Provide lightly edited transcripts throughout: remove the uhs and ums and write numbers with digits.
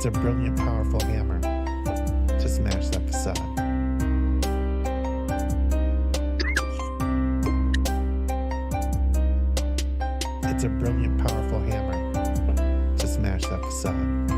It's a brilliant, powerful hammer to smash that facade. It's a brilliant, powerful hammer to smash that facade.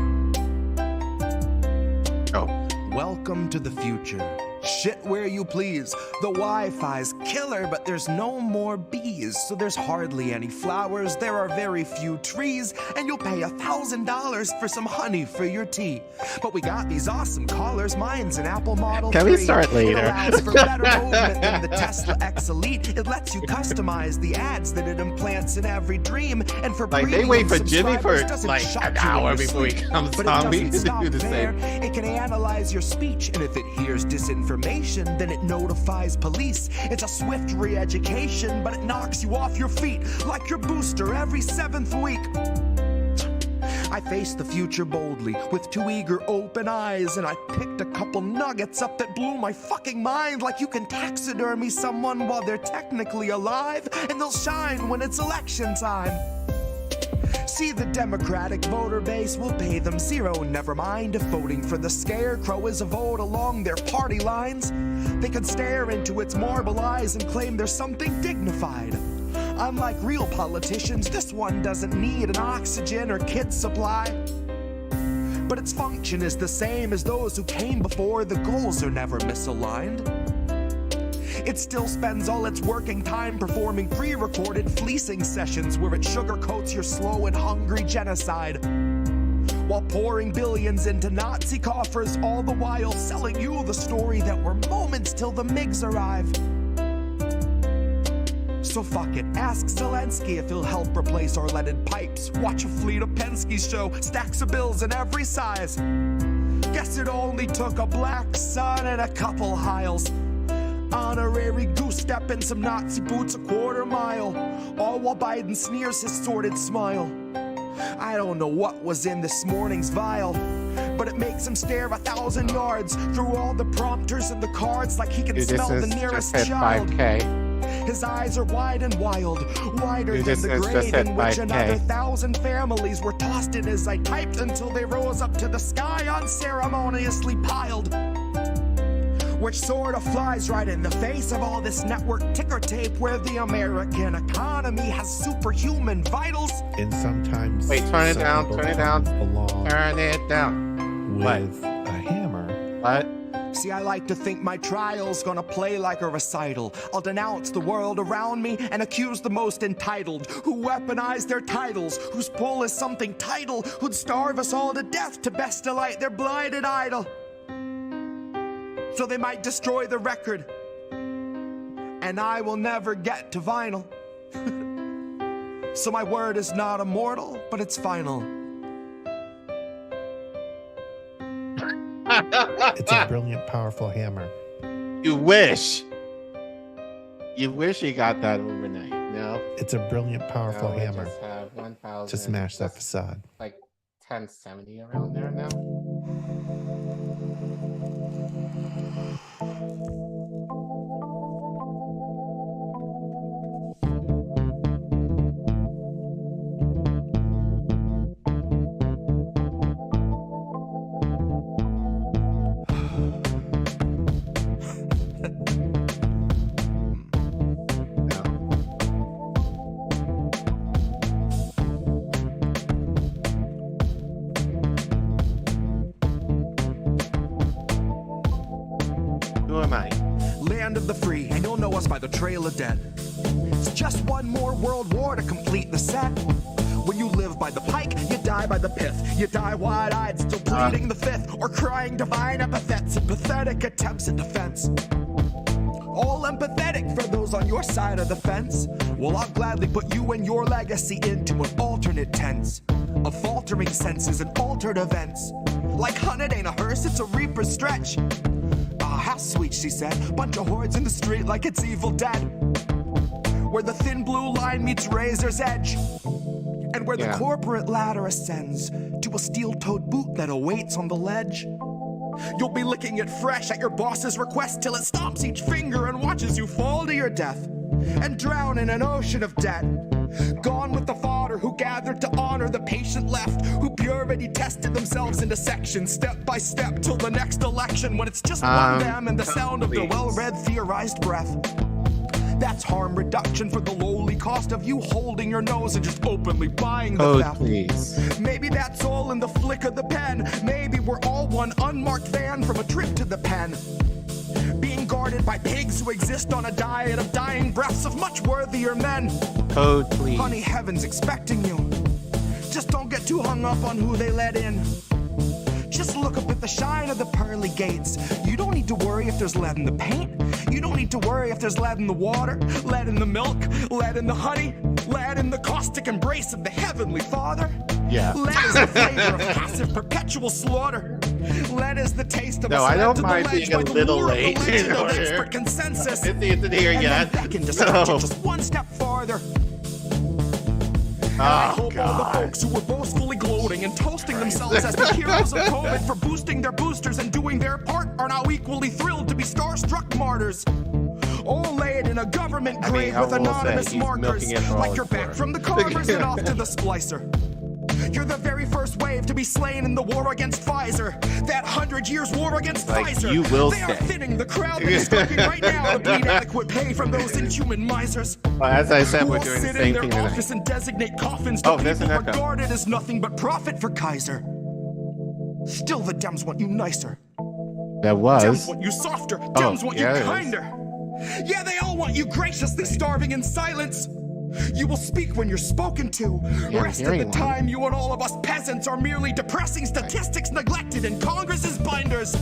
Oh. Welcome to the future. Shit where you please. The Wi-Fi's killer, but there's no more bees, so there's hardly any flowers, there are very few trees, and you'll pay $1,000 for some honey for your tea. But we got these awesome collars, mine's an Apple Model 3. Can we start later? It allows for better movement than the Tesla X Elite. It lets you customize the ads that it implants in every dream, and for like they wait for Jimmy for doesn't like shock an you hour in your before he sleep. comes But on. it We doesn't need to stop do the there. same. It can analyze your speech, and if it hears disinformation, then it notifies police. It's a swift re-education, but it knocks you off your feet like your booster every 7th week. I faced the future boldly with 2 eager open eyes, and I picked a couple nuggets up that blew my fucking mind, like you can taxidermy someone while they're technically alive, and they'll shine when it's election time. See, the Democratic voter base will pay them zero. Never mind if voting for the scarecrow is a vote along their party lines. They can stare into its marble eyes and claim there's something dignified. Unlike real politicians, this one doesn't need an oxygen or kit supply. But its function is the same as those who came before. The goals are never misaligned. It still spends all its working time performing pre-recorded fleecing sessions where it sugarcoats your slow and hungry genocide, while pouring billions into Nazi coffers, all the while selling you the story that we're moments till the MiGs arrive. So fuck it, ask Zelensky if he'll help replace our leaded pipes. Watch a fleet of Penske's show, stacks of bills in every size. Guess it only took a black sun and a couple Hiles. Honorary goose step and some Nazi boots a quarter mile, all while Biden sneers his sordid smile. I don't know what was in this morning's vial, but it makes him stare 1,000 yards through all the prompters and the cards like he can smell the nearest child. 5K. His eyes are wide and wild, wider than the grave in which 5K. another 1,000 families were tossed in as I typed until they rose up to the sky unceremoniously piled. Which sort of flies right in the face of all this network ticker tape where the American economy has superhuman vitals. And sometimes Wait, turn it down, some turn it people down. belong Turn it down. with a hammer. What? See, I like to think my trial's gonna play like a recital. I'll denounce the world around me and accuse the most entitled, who weaponize their titles, whose pull is something title, who'd starve us all to death to best delight their blighted idol. So they might destroy the record, and I will never get to vinyl. So my word is not immortal, but it's final. It's a brilliant, powerful hammer. You wish. You wish you got that overnight. No. It's a brilliant, powerful No, we hammer just have 1,000. to smash that That's facade. Like 1070 around there now. Who am I? Land of the free, and you'll know us by the trail of dead. It's just one more world war to complete the set. When you live by the pike, you die by the pith. You die wide-eyed, still bleeding the fifth, or crying divine epithets and pathetic attempts at defense. All empathetic for those on your side of the fence. Well, I'll gladly put you and your legacy into an alternate tense of faltering senses and altered events. Like hun, it ain't a hearse, it's a reaper's stretch. Ah, how sweet, she said. Bunch of hordes in the street like it's Evil Dead. Where the thin blue line meets razor's edge. And where the corporate ladder ascends to a steel-toed boot that awaits on the ledge. You'll be licking it fresh at your boss's request till it stomps each finger and watches you fall to your death and drown in an ocean of debt. Gone with the fodder who gathered to honor the patient left, who pure already tested themselves into sections, step by step, till the next election, when it's just one them and the sound of their well-read theorized breath. That's harm reduction for the lowly cost of you holding your nose and just openly buying the theft. Please. Maybe that's all in the flick of the pen. Maybe we're all one unmarked van from a trip to the pen, being guarded by pigs who exist on a diet of dying breaths of much worthier men. Code, please. Honey, heaven's expecting you. Just don't get too hung up on who they let in. Just look up at the shine of the pearly gates. You don't need to worry if there's lead in the paint. You don't need to worry if there's lead in the water, lead in the milk, lead in the honey, lead in the caustic embrace of the Heavenly Father. Yeah. Lead is the flavor of passive perpetual slaughter. Lead is the taste of No, us I led don't to the mind ledge being a by the little lure of the late legend in of order. expert consensus. It isn't here And yet. then beckon to stretch it just one step farther. I hope all the folks who were boastfully gloating and toasting themselves as the heroes of COVID for boosting their boosters and doing their part are now equally thrilled to be starstruck martyrs. All laid in a government grave with anonymous markers, like you're back from the carvers and off to the splicer. You're the very first wave to be slain in the war against Pfizer. That 100 years war against Pfizer. You will they are thinning the crowd that is scraping right now to bleed adequate pay from those inhuman misers. Well, as I said, we're Who will doing the sit same in thing their tonight. office and designate coffins to there's people an echo. regarded as nothing but profit for Kaiser. Still, the Dems want you nicer. That was. Dems want you softer. Dems want yeah, you it is. kinder. Yeah, they all want you graciously starving in silence. You will speak when you're spoken to. Yeah, Rest of hearing the one. time, you and all of us peasants are merely depressing statistics neglected in Congress's binders.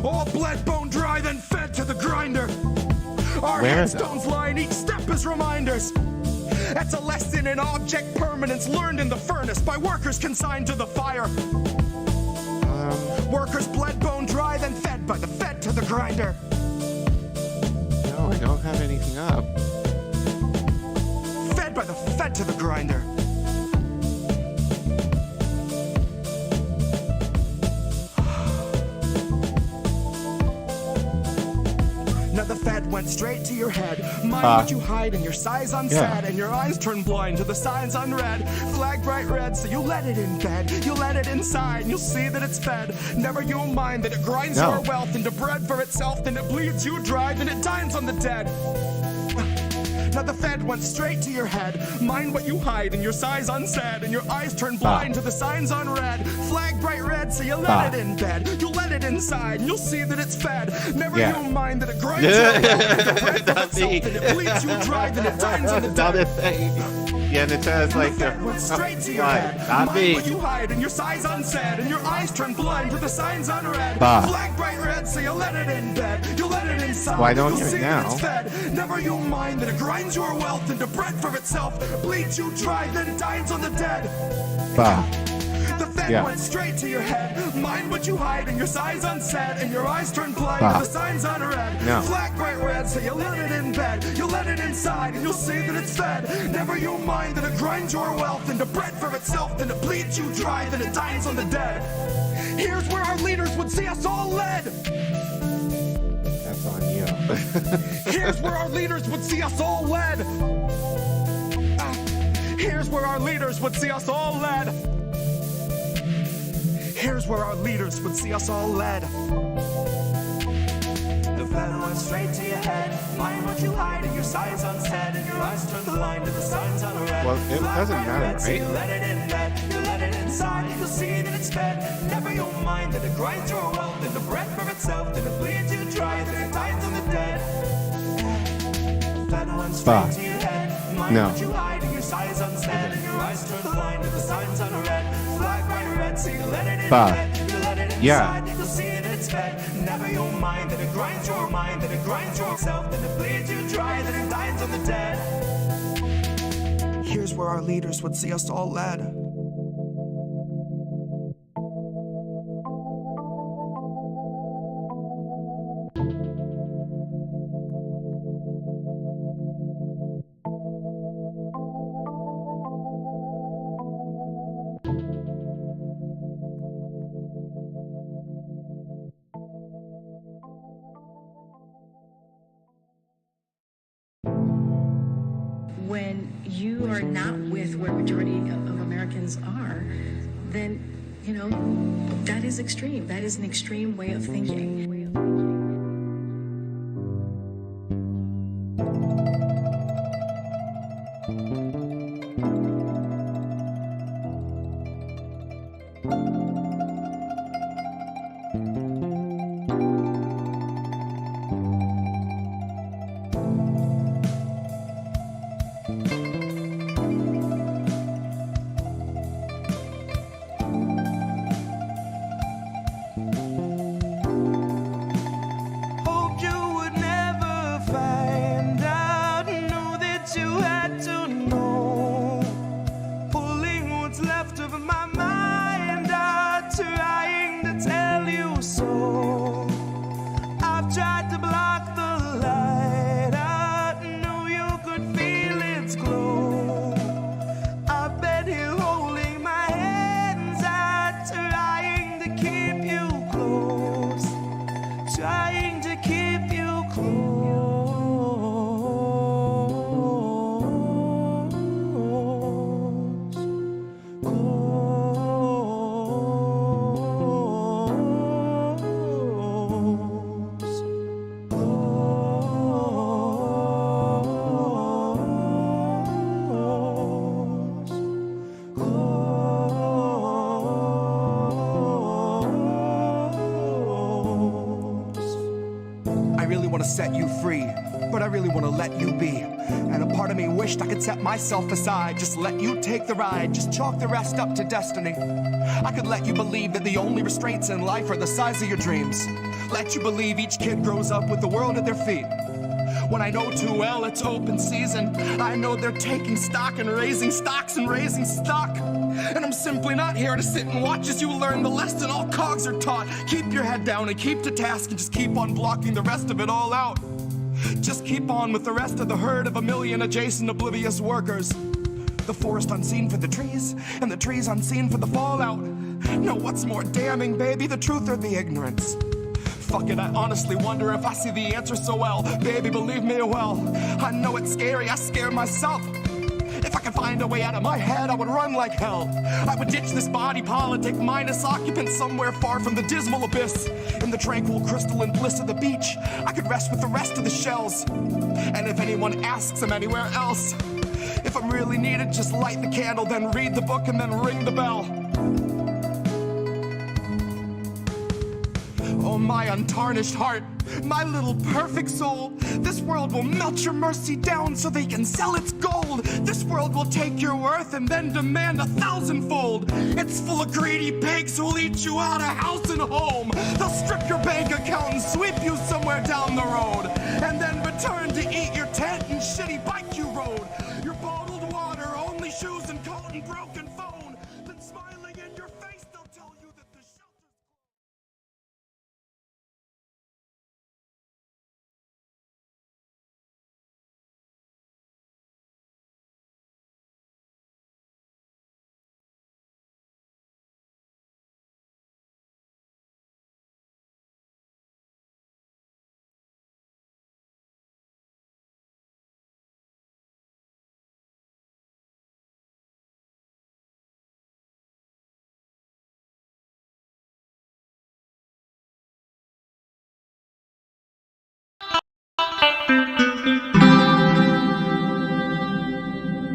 All bled, bone dry, then fed to the grinder. Our Where is that? headstones line each step as reminders. That's a lesson in object permanence learned in the furnace by workers consigned to the fire. Workers bled, bone dry, then fed by the fed to the grinder. No, I don't have anything up. Fed by the fed to the grinder. Now the fed went straight to your head. Mind what you hide and your size unsaid, and your eyes turn blind to the signs unread. Flag bright red, so you let it in bed. You let it inside, and you'll see that it's fed. Never you mind that it grinds your wealth into bread for itself, then it bleeds you dry, then it dines on the dead. Now the fed went straight to your head. Mind what you hide and your size unsaid, and your eyes turn blind to the signs unread. Flag bright red, so you let it in bed. You let it inside, and you'll see that it's fed. Never you mind that it grinds your wealth into bread for itself, then it bleeds you dry, then it dines on the dead. Yeah, and it says like went straight to your head. not Mind me. what you hide and your size unsaid, and your eyes turn blind to the signs unread. Bah. Flag bright red, so you let it in bed. You let it inside. Why don't you'll you see now? that it's fed. Never you mind that it grinds your wealth into bread for itself, bleeds you dry, then dines on the dead. Bah. The fed went straight to your head. Mind what you hide and your size unsaid, and your eyes turn blind to the signs unread. No. Flag bright red, so you let it in bed. You let it inside, and you'll see that it's fed. Never you mind that it grinds your wealth into bread for itself, then it bleeds you dry, then it dines on the dead. Here's where our leaders would see us all led. That's on you. Here's where our leaders would see us all led. Here's where our leaders would see us all led. Here's where our leaders would see us all led. The fed went straight to your head. Mind what you hide and your size unsaid, and your eyes turn blind to the signs unread. Well, it doesn't matter, So you right? let it in bed, you let it inside, you'll see that it's fed. Never you mind that it grinds your wealth into bread for itself, then it bleeds you dry, then it dines on the dead. The fed went straight to your head. Mind what you hide and your size unsaid, and your eyes turn blind to the signs unread. Flag bright red, so you let it in bed, you let it inside, you'll see that it's fed. Never you mind that it grinds your mind, that it grinds yourself, then it bleeds you dry, then it dines on the dead. Here's where our leaders would see us all led. When you are not with where majority of Americans are, then, you know, that is extreme. That is an extreme way of thinking. Set you free, but I really want to let you be. And a part of me wished I could set myself aside, just let you take the ride, just chalk the rest up to destiny. I could let you believe that the only restraints in life are the size of your dreams. Let you believe each kid grows up with the world at their feet. When I know too well it's open season, I know they're taking stock and raising stocks and raising stock. And I'm simply not here to sit and watch as you learn the lesson all cogs are taught. Keep your head down and keep to task and just keep on blocking the rest of it all out. Just keep on with the rest of the herd of a million adjacent oblivious workers. The forest unseen for the trees, and the trees unseen for the fallout. No, what's more damning, baby, the truth or the ignorance? Fuck it, I honestly wonder if I see the answer so well. Baby, believe me, well, I know it's scary, I scare myself. If I could find a way out of my head, I would run like hell. I would ditch this body politic, mindless occupant somewhere far from the dismal abyss. In the tranquil crystalline bliss of the beach, I could rest with the rest of the shells. And if anyone asks, I'm anywhere else. If I'm really needed, just light the candle, then read the book, and then ring the bell. Oh, my untarnished heart, my little perfect soul. This world will melt your mercy down so they can sell its gold. This world will take your worth and then demand 1,000-fold. It's full of greedy pigs who'll eat you out of house and home. They'll strip your bank account and sweep you somewhere down the road, and then return to eat your tent and shitty bike you rode. Your bottled water, only shoes and coat and broken phone. Then smiling in your face, they'll tell you that the shelter.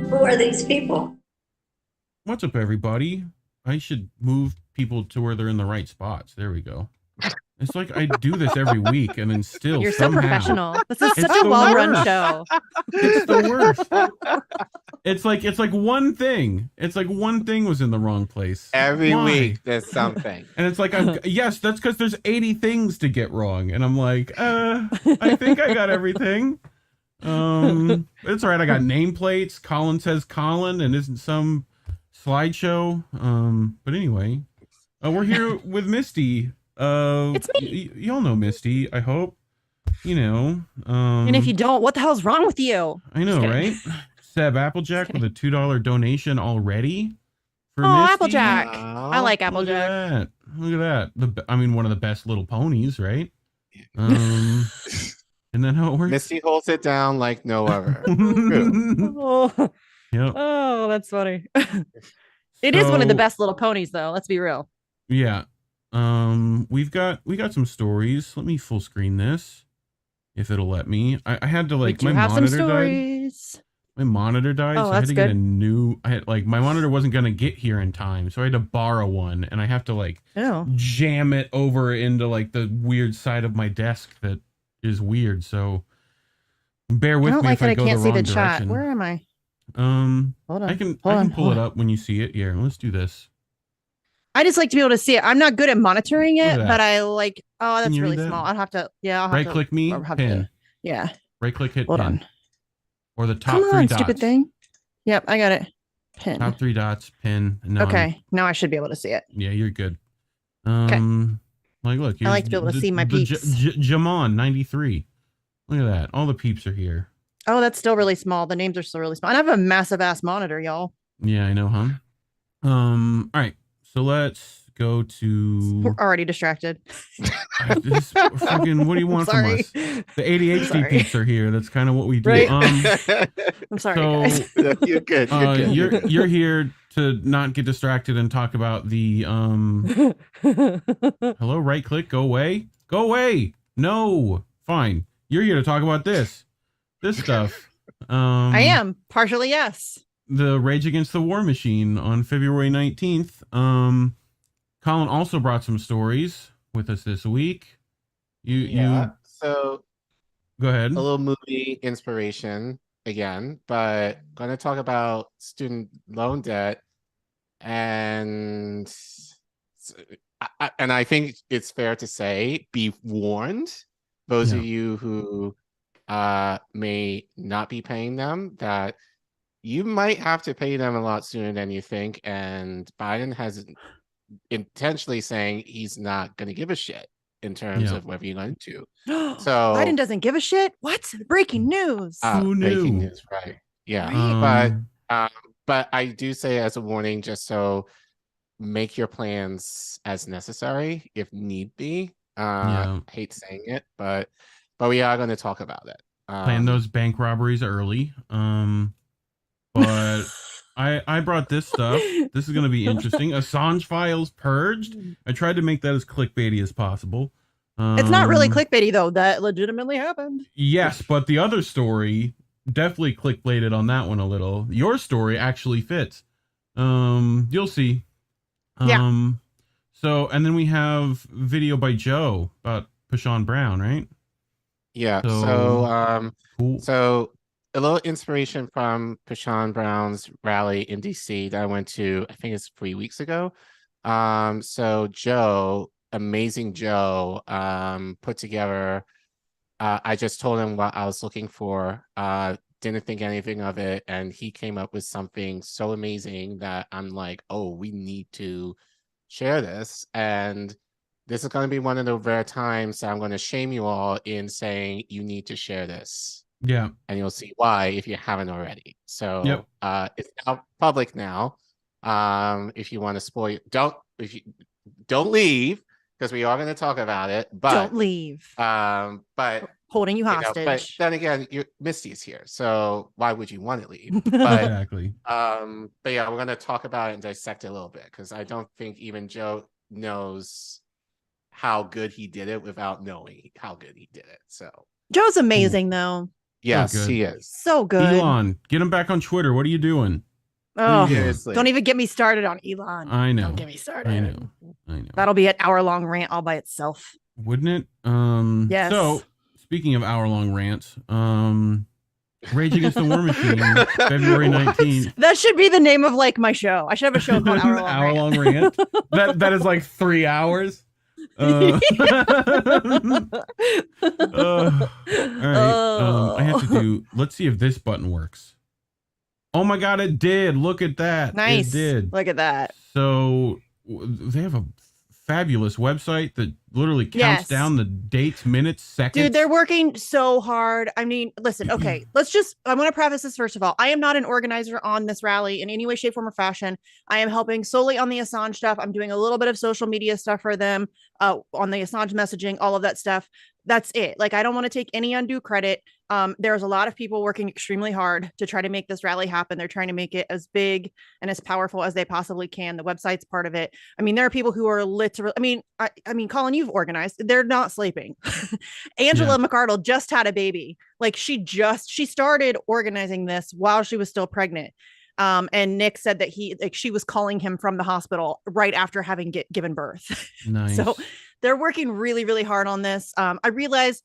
Who are these people? What's up, everybody? I should move people to where they're in the right spots. There we go. It's like I do this every week, and then still You're somehow, so professional. This is It's such a the well-run worst. show. It's the worst. It's like one thing. It's like one thing was in the wrong place Every Why? week there's something. and it's like yes, that's because there's 80 things to get wrong, and I'm like, I think I got everything. It's all right. I got nameplates. Collin says Collin, and isn't some slideshow. But anyway, we're here with Misty. It's me. Y'all know Misty, I hope. You know. And if you don't, what the hell's wrong with you? I know, Just right? Seb Applejack with a $2 donation already for Oh, Misty. Applejack. Wow. I like Look Applejack. at that. Look at that. I mean, one of the best little ponies, right? And then how it works. Misty holds it down like no other. True. Oh, Yep. oh, that's funny. It is one of the So, best little ponies, though. Let's be real. Yeah. We got some stories. Let me full screen this if it'll let me. I had to We like do my have some monitor died. stories. My monitor died, Oh, so I had that's to get a good. new. I had like my monitor wasn't gonna get here in time, so I had to borrow one, and I have to like Oh, jam it over into like the weird side of my desk that is weird. So bear I with don't me like if I that I go can't the see wrong the chat. direction. Where am I? Hold on. I can Hold on, pull hold it on. up when you see it. Here, let's do this. I just like to be able to see it. I'm not good at monitoring Look it, at that. but I like. Oh, Can that's you really read that? small. I'll have to. Yeah, I'll have Right to. click me, I'll have pin. to. Yeah. Right click, hit Hold pin. on. Or the top Come three on, dots. stupid thing. Yep, I got it. Pin. Top three dots, pin. And now Okay, now I should be able to see it. yeah, you're good. Okay. Like look, I like to be able to see my peeps. Jamon 93. Look at that. All the peeps are here. Oh, that's still really small. The names are still really small. And I have a massive ass monitor, y'all. Yeah, I know, huh? All right. So let's go to We're already distracted. this fucking what do you want from Sorry. us? The ADHD Sorry. peeps are here. That's kind of what we do. Right. I'm sorry, so guys. You're good. You're good. you're here to not get distracted and talk about the hello, right click, go away. Go away. No. Fine. You're here to talk about this stuff. I am partially yes. The Rage Against the War Machine on February 19th. Collin also brought some stories with us this week. You So go ahead. a little movie inspiration again, but going to talk about student loan debt, and I think it's fair to say, be warned, those of you who may not be paying them, that you might have to pay them a lot sooner than you think, and Biden has intentionally saying he's not going to give a shit in terms of whether you're going to. So Biden doesn't give a shit. What? Breaking news. Who knew? Breaking news, right? Yeah, but I do say as a warning, just so make your plans as necessary if need be. Hate saying it, but we are going to talk about it. Plan those bank robberies early. But I brought this stuff. This is going to be interesting. Assange files purged. I tried to make that as clickbaity as possible. It's not really clickbaity though. That legitimately happened. Yes, but the other story definitely clickbaited on that one a little. Your story actually fits. You'll see. Yeah. So, and then we have video by Joe about Pashawn Brown, right? Yeah. Cool. So a little inspiration from Pashawn Brown's rally in DC that I went to, I think it's 3 weeks ago. So Joe, amazing Joe, put together, I just told him what I was looking for, didn't think anything of it, and he came up with something so amazing that I'm like, oh, we need to share this. And this is going to be one of the rare times that I'm going to shame you all in saying you need to share this. Yeah. And you'll see why if you haven't already. So it's now public now. If you want to spoil, don't leave, because we are going to talk about it. But don't leave. But holding you hostage. But then again, Misty's here, so why would you want to leave? But exactly. But yeah, we're going to talk about it and dissect it a little bit, because I don't think even Joe knows how good he did it without knowing how good he did it. So Joe's amazing though. Yes, so he is. So good. Elon, get him back on Twitter. What are you doing? Oh, seriously. Don't even get me started on Elon. I know. Don't get me started. I know. That'll be an hour-long rant all by itself. Wouldn't it? Yes. So, speaking of hour-long rants, Rage Against the War Machine, February 19th. That should be the name of like my show. I should have a show called Hour-Long Rant. That is like 3 hours. All right. I have to do. Let's see if this button works. Oh my god, it did! Look at that. Nice. It did. Look at that. So they have a fabulous website that literally counts down the dates, minutes, seconds. Dude, they're working so hard. I mean, listen, okay, I want to preface this first of all. I am not an organizer on this rally in any way, shape, form, or fashion. I am helping solely on the Assange stuff. I'm doing a little bit of social media stuff for them on the Assange messaging, all of that stuff. That's it. Like, I don't want to take any undue credit. There's a lot of people working extremely hard to try to make this rally happen. They're trying to make it as big and as powerful as they possibly can. The website's part of it. I mean, there are people who are literally, I mean, Collin, you've organized. They're not sleeping. Angela McArdle just had a baby. Like, she started organizing this while she was still pregnant. And Nick said that she was calling him from the hospital right after having given birth. Nice. So they're working really, really hard on this. I realize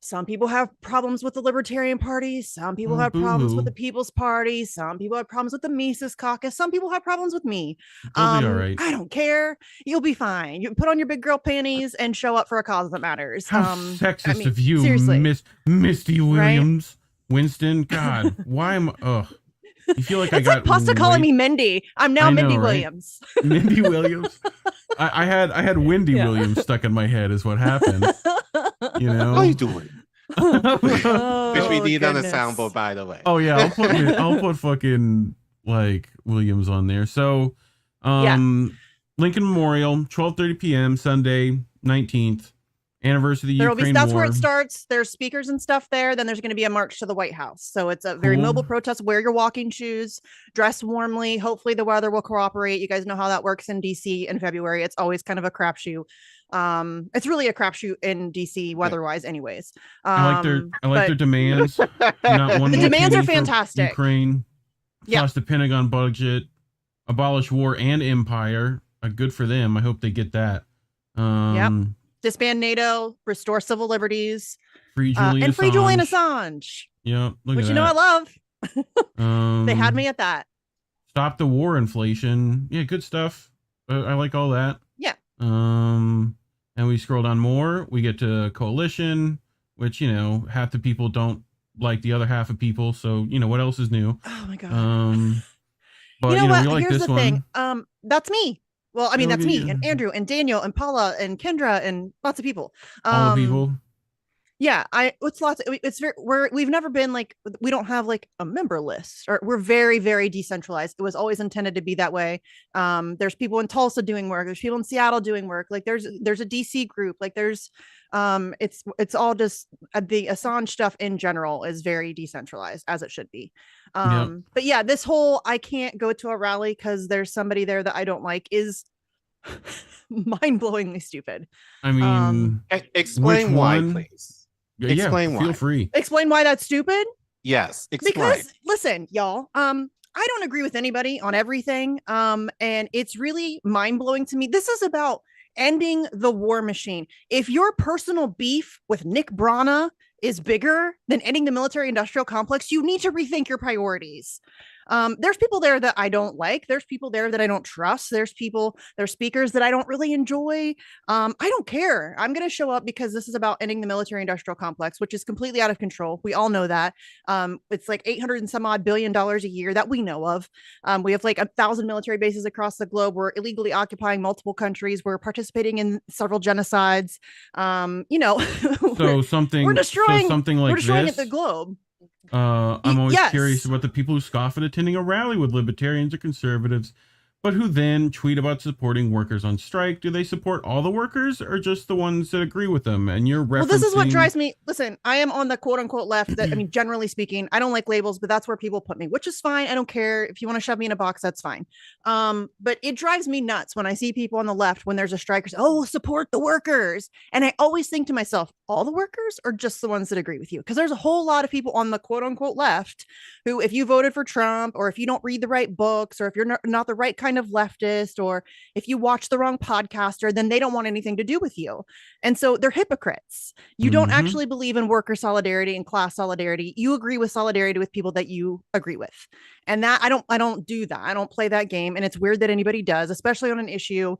some people have problems with the Libertarian Party. Some people have problems with the People's Party. Some people have problems with the Mises Caucus. Some people have problems with me. They'll be all right. I don't care. You'll be fine. You put on your big girl panties and show up for a cause that matters. How sexist of you, seriously. Misty Williams, right? Winston. God, why am you feel like it's I got like Pasta calling me Mindy. I'm now Mindy right? Williams. Mindy Williams. I had Wendy Williams stuck in my head is what happened. You know? How are you doing? Which we need on the goodness. soundboard, by the way. Oh yeah, I'll put fucking like Williams on there. So Lincoln Memorial, 12:30 p.m. Sunday, 19th. Anniversary of the Ukraine that's War. where it starts. There's speakers and stuff there. Then there's going to be a march to the White House. So it's a very mobile protest. Wear your walking shoes, dress warmly. Hopefully the weather will cooperate. You guys know how that works in DC in February. It's always kind of a crapshoot. It's really a crapshoot in DC weather-wise anyways. I like their demands. Not one the more demands are penny for fantastic. Ukraine. Plus the Pentagon budget, abolish war and empire. Good for them. I hope they get that. Disband NATO, restore civil liberties, free Julian and free Julian Assange. Yeah, which you know I love. They had me at that. Stop the war inflation. Yeah, good stuff. I like all that. Yeah. And we scroll down more. We get to coalition, which half the people don't like the other half of people. So what else is new? Oh my god. But you know what? we like Here's this the one. thing. That's me. Well, I mean, that's me and Andrew and Daniel and Paula and Kendra and lots of people. All the people. Yeah, we've never been like, we don't have like a member list, or we're very, very decentralized. It was always intended to be that way. There's people in Tulsa doing work. There's people in Seattle doing work. Like there's a DC group. Like there's, it's all just the Assange stuff in general is very decentralized, as it should be. But yeah, this whole I can't go to a rally because there's somebody there that I don't like is mind-blowingly stupid. I mean, explain why, please. Explain why. Feel free. Explain why that's stupid. Yes, explain. Because listen, y'all, I don't agree with anybody on everything. And it's really mind-blowing to me. This is about ending the war machine. If your personal beef with Nick Brana is bigger than ending the military-industrial complex, you need to rethink your priorities. There's people there that I don't like. There's people there that I don't trust. There's speakers that I don't really enjoy. I don't care. I'm going to show up because this is about ending the military-industrial complex, which is completely out of control. We all know that. It's like $800 and some odd billion a year that we know of. We have like 1,000 military bases across the globe. We're illegally occupying multiple countries. We're participating in several genocides. We're destroying the globe. I'm always curious about the people who scoff at attending a rally with libertarians or conservatives, but who then tweet about supporting workers on strike. Do they support all the workers or just the ones that agree with them? And you're referencing... Well, this is what drives me. Listen, I am on the quote unquote left. That I mean, generally speaking, I don't like labels, but that's where people put me, which is fine. I don't care. If you want to shove me in a box, that's fine. But it drives me nuts when I see people on the left, when there's a strike, say, oh, support the workers. And I always think to myself, all the workers or just the ones that agree with you? Because there's a whole lot of people on the quote unquote left who, if you voted for Trump, or if you don't read the right books, or if you're not the right kind of leftist, or if you watch the wrong podcaster, then they don't want anything to do with you. And so they're hypocrites. You don't actually believe in worker solidarity and class solidarity. You agree with solidarity with people that you agree with. And that I don't do that. I don't play that game. And it's weird that anybody does, especially on an issue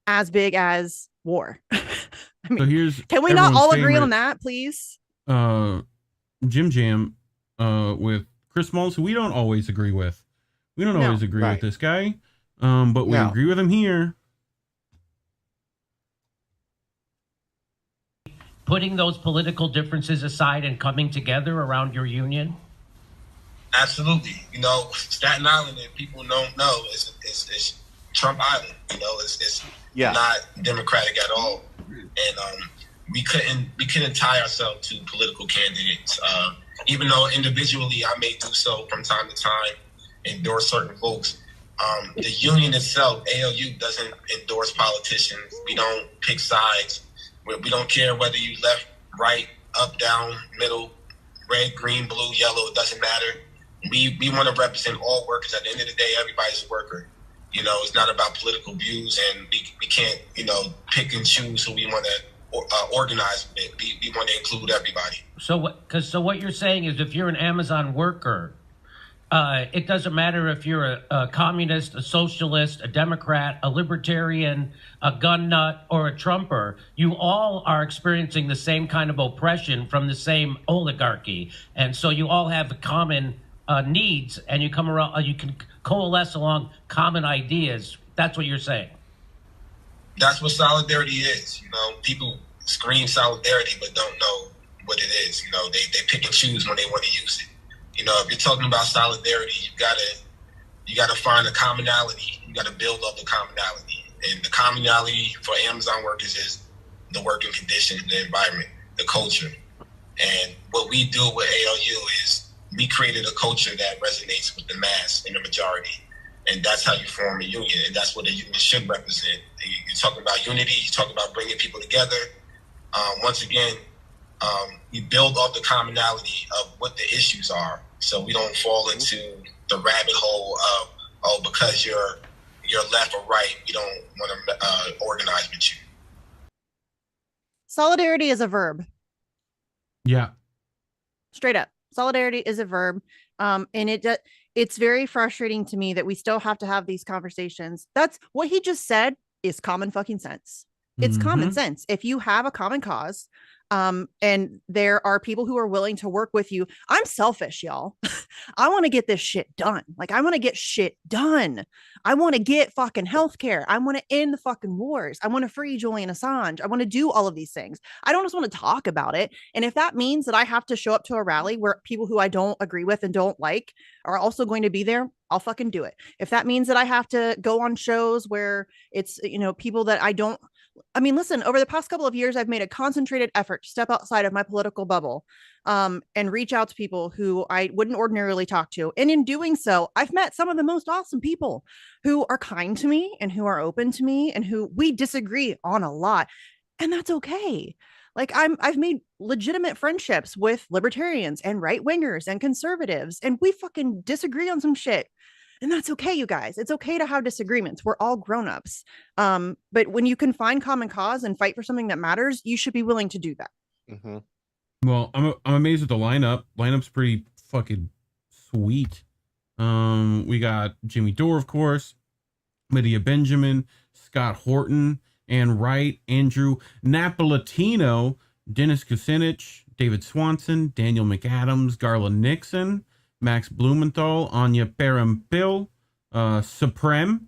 as big as war. I mean, so can we not all agree on that, please? Jim Jam with Chris Mullins, who we don't always agree with. We don't always agree with this guy. But we agree with him here. Putting those political differences aside and coming together around your union? Absolutely. Staten Island, if people don't know, is Trump Island. It's not democratic at all. And we couldn't tie ourselves to political candidates. Even though individually I may do so from time to time, endorse certain folks. The union itself, ALU, doesn't endorse politicians. We don't pick sides. We don't care whether you left, right, up, down, middle, red, green, blue, yellow. It doesn't matter. We want to represent all workers. At the end of the day, everybody's a worker. You know, it's not about political views, and we can't, you know, pick and choose who we want to organize with. We want to include everybody. So what you're saying is, if you're an Amazon worker, it doesn't matter if you're a communist, a socialist, a Democrat, a libertarian, a gun nut, or a Trumper. You all are experiencing the same kind of oppression from the same oligarchy, and so you all have common needs, and you come around. You can coalesce along common ideas. That's what you're saying. That's what solidarity is. You know, people scream solidarity but don't know what it is. You know, they pick and choose when they want to use it. You know, if you're talking about solidarity, you gotta find a commonality. You gotta build up the commonality, and the commonality for Amazon workers is the working conditions, the environment, the culture. And what we do with ALU is we created a culture that resonates with the mass and the majority, and that's how you form a union, and that's what a union should represent. You're talking about unity. You're talking about bringing people together. Once again, we build off the commonality of what the issues are, so we don't fall into the rabbit hole of, because you're left or right, we don't want to organize with you. Solidarity is a verb. Yeah. Straight up. Solidarity is a verb. And it's very frustrating to me that we still have to have these conversations. That's what he just said is common fucking sense. It's common sense. If you have a common cause, and there are people who are willing to work with you. I'm selfish, y'all. I want to get this shit done. Like, I want to get shit done. I want to get fucking healthcare. I want to end the fucking wars. I want to free Julian Assange. I want to do all of these things. I don't just want to talk about it. And if that means that I have to show up to a rally where people who I don't agree with and don't like are also going to be there, I'll fucking do it. If that means that I have to go on shows where it's, you know, people that I don't, I mean, listen, over the past couple of years, I've made a concentrated effort to step outside of my political bubble, and reach out to people who I wouldn't ordinarily talk to. And in doing so, I've met some of the most awesome people who are kind to me and who are open to me and who we disagree on a lot. And that's okay. Like, I've made legitimate friendships with libertarians and right wingers and conservatives, and we fucking disagree on some shit. And that's okay, you guys. It's okay to have disagreements. We're all grown-ups. But when you can find common cause and fight for something that matters, you should be willing to do that. Mm-hmm. Well, I'm amazed at the lineup. Lineup's pretty fucking sweet. We got Jimmy Dore, of course, Medea Benjamin, Scott Horton, Ann Wright, Andrew Napolitano, Dennis Kucinich, David Swanson, Daniel McAdams, Garland Nixon, Max Blumenthal, Anya Parampil, Supreme,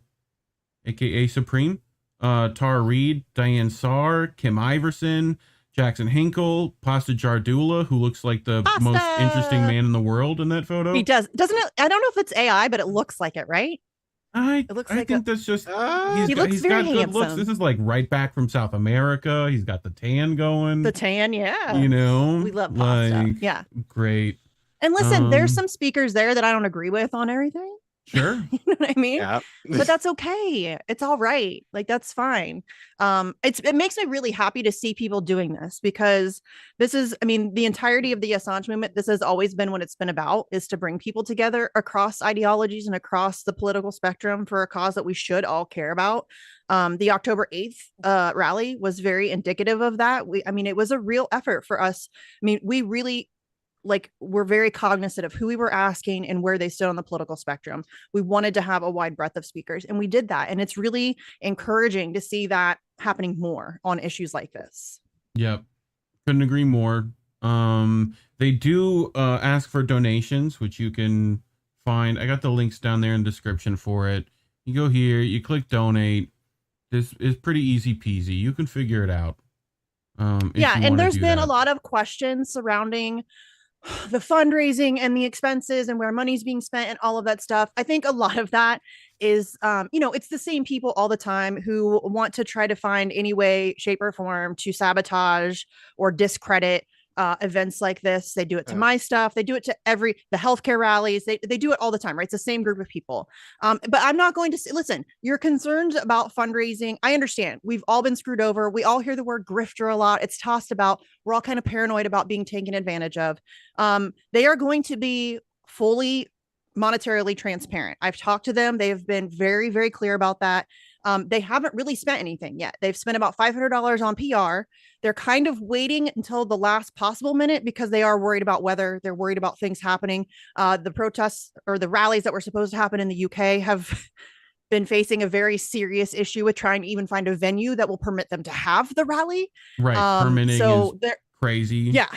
aka Supreme, Tara Reid, Diane Saar, Kim Iverson, Jackson Hinkle, Pasta Jardula, who looks like the most interesting man in the world in that photo. He does, doesn't it? I don't know if it's AI, but it looks like it, right? I think that's just he looks very got good looks. handsome. This is like right back from South America. He's got the tan going. The tan, yeah. You know, we love pasta. like, Yeah, great. and listen, there's some speakers there that I don't agree with on everything. Sure. You know what I mean? Yeah. But that's okay. It's all right. Like, that's fine. It makes me really happy to see people doing this, because this is, I mean, the entirety of the Assange movement, this has always been what it's been about, is to bring people together across ideologies and across the political spectrum for a cause that we should all care about. The October 8th rally was very indicative of that. It was a real effort for us. I mean, we really, we're very cognizant of who we were asking and where they stood on the political spectrum. We wanted to have a wide breadth of speakers, and we did that. And it's really encouraging to see that happening more on issues like this. Yep. Couldn't agree more. They do ask for donations, which you can find. I got the links down there in the description for it. You go here, you click donate. This is pretty easy peasy. You can figure it out. Yeah, and there's been a lot of questions surrounding the fundraising and the expenses and where money's being spent and all of that stuff. I think a lot of that is, it's the same people all the time who want to try to find any way, shape, or form to sabotage or discredit events like this. They do it to my stuff. They do it to the healthcare rallies. They do it all the time, right? It's the same group of people. But I'm not going to say, listen, you're concerned about fundraising. I understand. We've all been screwed over. We all hear the word grifter a lot. It's tossed about. We're all kind of paranoid about being taken advantage of. They are going to be fully monetarily transparent. I've talked to them. They have been very, very clear about that. They haven't really spent anything yet. They've spent about $500 on PR. They're kind of waiting until the last possible minute because they are worried about weather. They're worried about things happening. The protests or the rallies that were supposed to happen in the UK have been facing a very serious issue with trying to even find a venue that will permit them to have the rally. Right. Permitting is crazy. Yeah.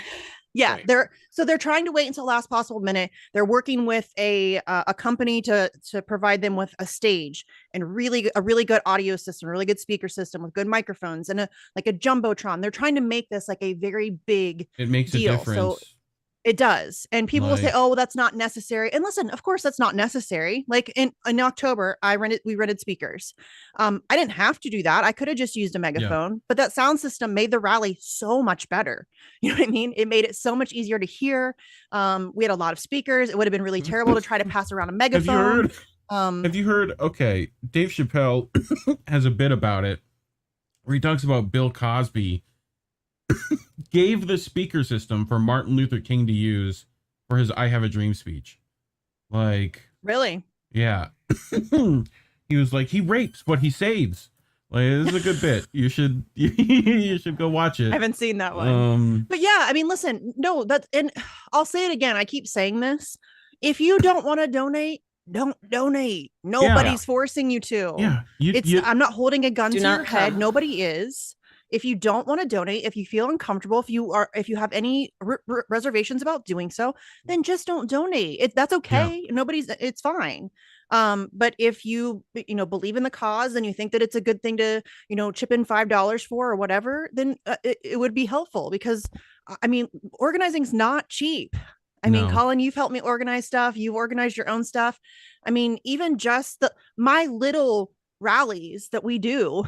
Yeah, Right. they're trying to wait until last possible minute. They're working with a company to provide them with a stage and a really good audio system, a really good speaker system with good microphones and a jumbotron. They're trying to make this like a very big It makes deal. a difference. So it does. And people will say, oh, well, that's not necessary. And listen, of course, that's not necessary. Like in October, we rented speakers. I didn't have to do that. I could have just used a megaphone, but that sound system made the rally so much better. You know what I mean? It made it so much easier to hear. We had a lot of speakers. It would have been really terrible to try to pass around a megaphone. Have you heard? Okay, Dave Chappelle has a bit about it where he talks about Bill Cosby gave the speaker system for Martin Luther King to use for his I Have a Dream speech. Like, really? Yeah. He was like, he rapes, but he saves. Like, this is a good bit. You should go watch it. I haven't seen that one. But yeah, I mean, listen, no, and I'll say it again. I keep saying this. If you don't want to donate, don't donate. Nobody's forcing you to. Yeah. I'm not holding a gun to your head. Nobody is. If you don't want to donate, if you feel uncomfortable, if you have any reservations about doing so, then just don't donate. That's okay. Yeah. It's fine. But if you believe in the cause and you think that it's a good thing to, chip in $5 for or whatever, then it would be helpful because I mean, organizing's not cheap. I mean, Collin, you've helped me organize stuff. You've organized your own stuff. I mean, even just my little rallies that we do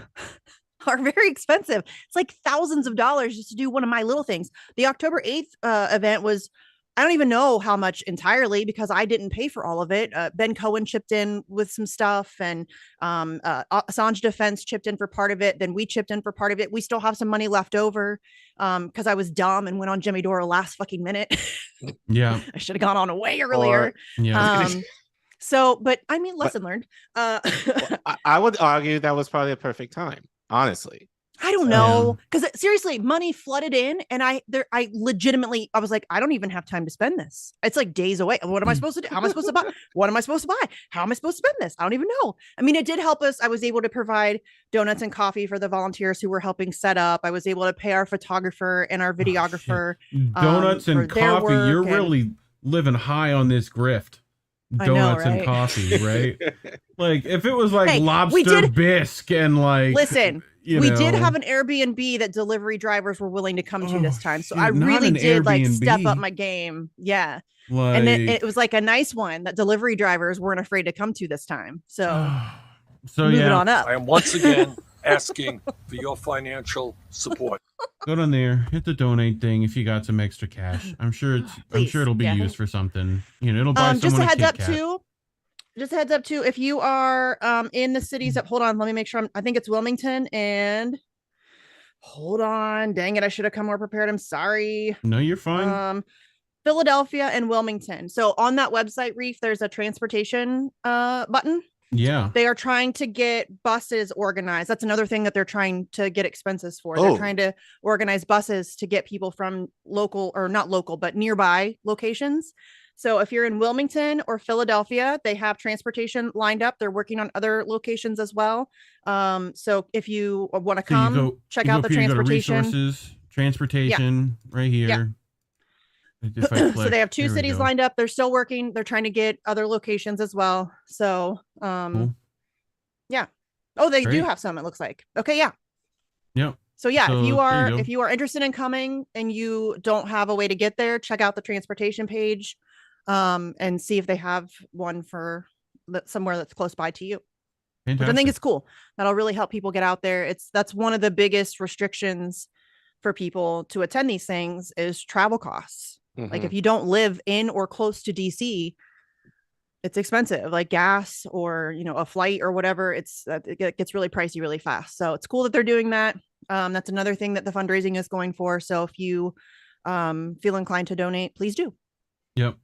are very expensive. It's like thousands of dollars just to do one of my little things. The October 8th event was, I don't even know how much entirely because I didn't pay for all of it. Ben Cohen chipped in with some stuff and Assange Defense chipped in for part of it. Then we chipped in for part of it. We still have some money left over because I was dumb and went on Jimmy Dore last fucking minute. Yeah. I should have gone on way earlier. But I mean, lesson learned. I would argue that was probably a perfect time. Honestly, I don't know because seriously, money flooded in, and I legitimately was like, I don't even have time to spend this. It's like days away. What am I supposed to do? How am I supposed to buy? What am I supposed to buy? How am I supposed to spend this? I don't even know. I mean, it did help us. I was able to provide donuts and coffee for the volunteers who were helping set up. I was able to pay our photographer and our videographer. Donuts and coffee. You're really living high on this grift. Donuts and coffee, right? Like if it was like lobster bisque and like listen, we did have an Airbnb that delivery drivers were willing to come to this time. So I really did Airbnb. Step up my game. Yeah. And it was like a nice one that delivery drivers weren't afraid to come to this time. So move it on up. I am once again asking for your financial support. Go down there, hit the donate thing if you got some extra cash. I'm sure it'll be used for something. It'll buy someone just a heads up Kit Kat. Just a heads up too. If you are in the cities that hold on, let me make sure I think it's Wilmington and hold on. Dang it, I should have come more prepared. I'm sorry. No, you're fine. Philadelphia and Wilmington. So on that website, Reef, there's a transportation button. Yeah. They are trying to get buses organized. That's another thing that they're trying to get expenses for. They're trying to organize buses to get people from local or not local, but nearby locations. So if you're in Wilmington or Philadelphia, they have transportation lined up. They're working on other locations as well. So if you want to come, check out the transportation. Resources, transportation right here. Yeah. So they have two cities lined up. They're still working. They're trying to get other locations as well. So, cool. Yeah. Oh, they do have some, it looks like. Okay. Yeah. Yep. So yeah, So, if you there you go. are interested in coming and you don't have a way to get there, check out the transportation page, and see if they have one for somewhere that's close by to you. Fantastic. Which I think is cool. That'll really help people get out there. That's one of the biggest restrictions for people to attend these things is travel costs. Like if you don't live in or close to DC, it's expensive, like gas or, you know, a flight or whatever. It gets really pricey really fast. So it's cool that they're doing that. That's another thing that the fundraising is going for. So if you feel inclined to donate, please do. Yep.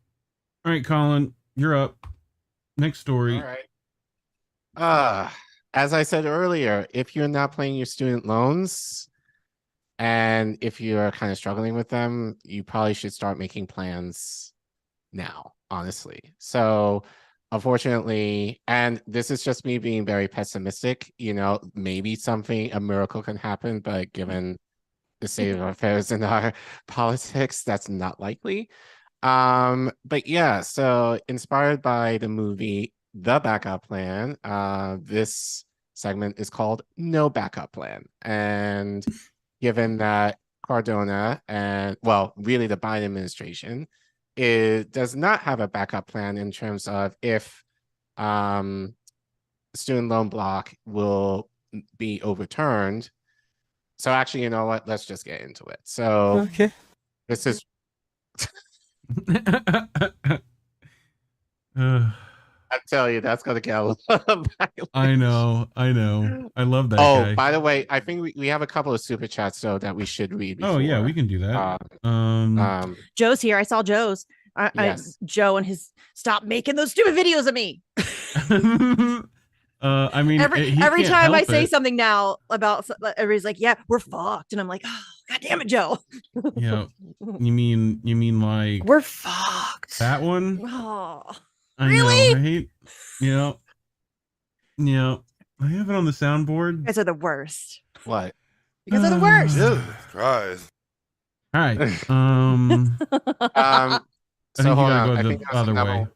All right, Collin, you're up. Next story. All right. As I said earlier, if you're not paying your student loans and if you're kind of struggling with them, you probably should start making plans now, honestly. So unfortunately, and this is just me being very pessimistic, you know, maybe a miracle can happen, but given the state of affairs in our politics, that's not likely. But yeah, so inspired by the movie The Backup Plan, this segment is called No Backup Plan. And given that Cardona and, well, really the Biden administration does not have a backup plan in terms of if student loan block will be overturned. So actually, you know what? Let's just get into it. So Okay. this is I tell you, that's gonna get a lot of violence. I know. I love that Oh, guy. by the way, I think we have a couple of super chats though that we should read. Oh yeah, before. we can do that. Joe's here. I saw Joe's. Yes. Joe and his stop making those stupid videos of me. I mean, every time I say something now about, everybody's like, "Yeah, we're fucked," and I'm like, "Oh, God damn it, Joe." Yeah. You mean like we're fucked? That one? Oh, I really? know, right? Yeah. Yeah. I have it on the soundboard. You guys are the worst. What? You guys are the worst. Jesus Christ. All right. I think So you hold gotta on. go I the think other way.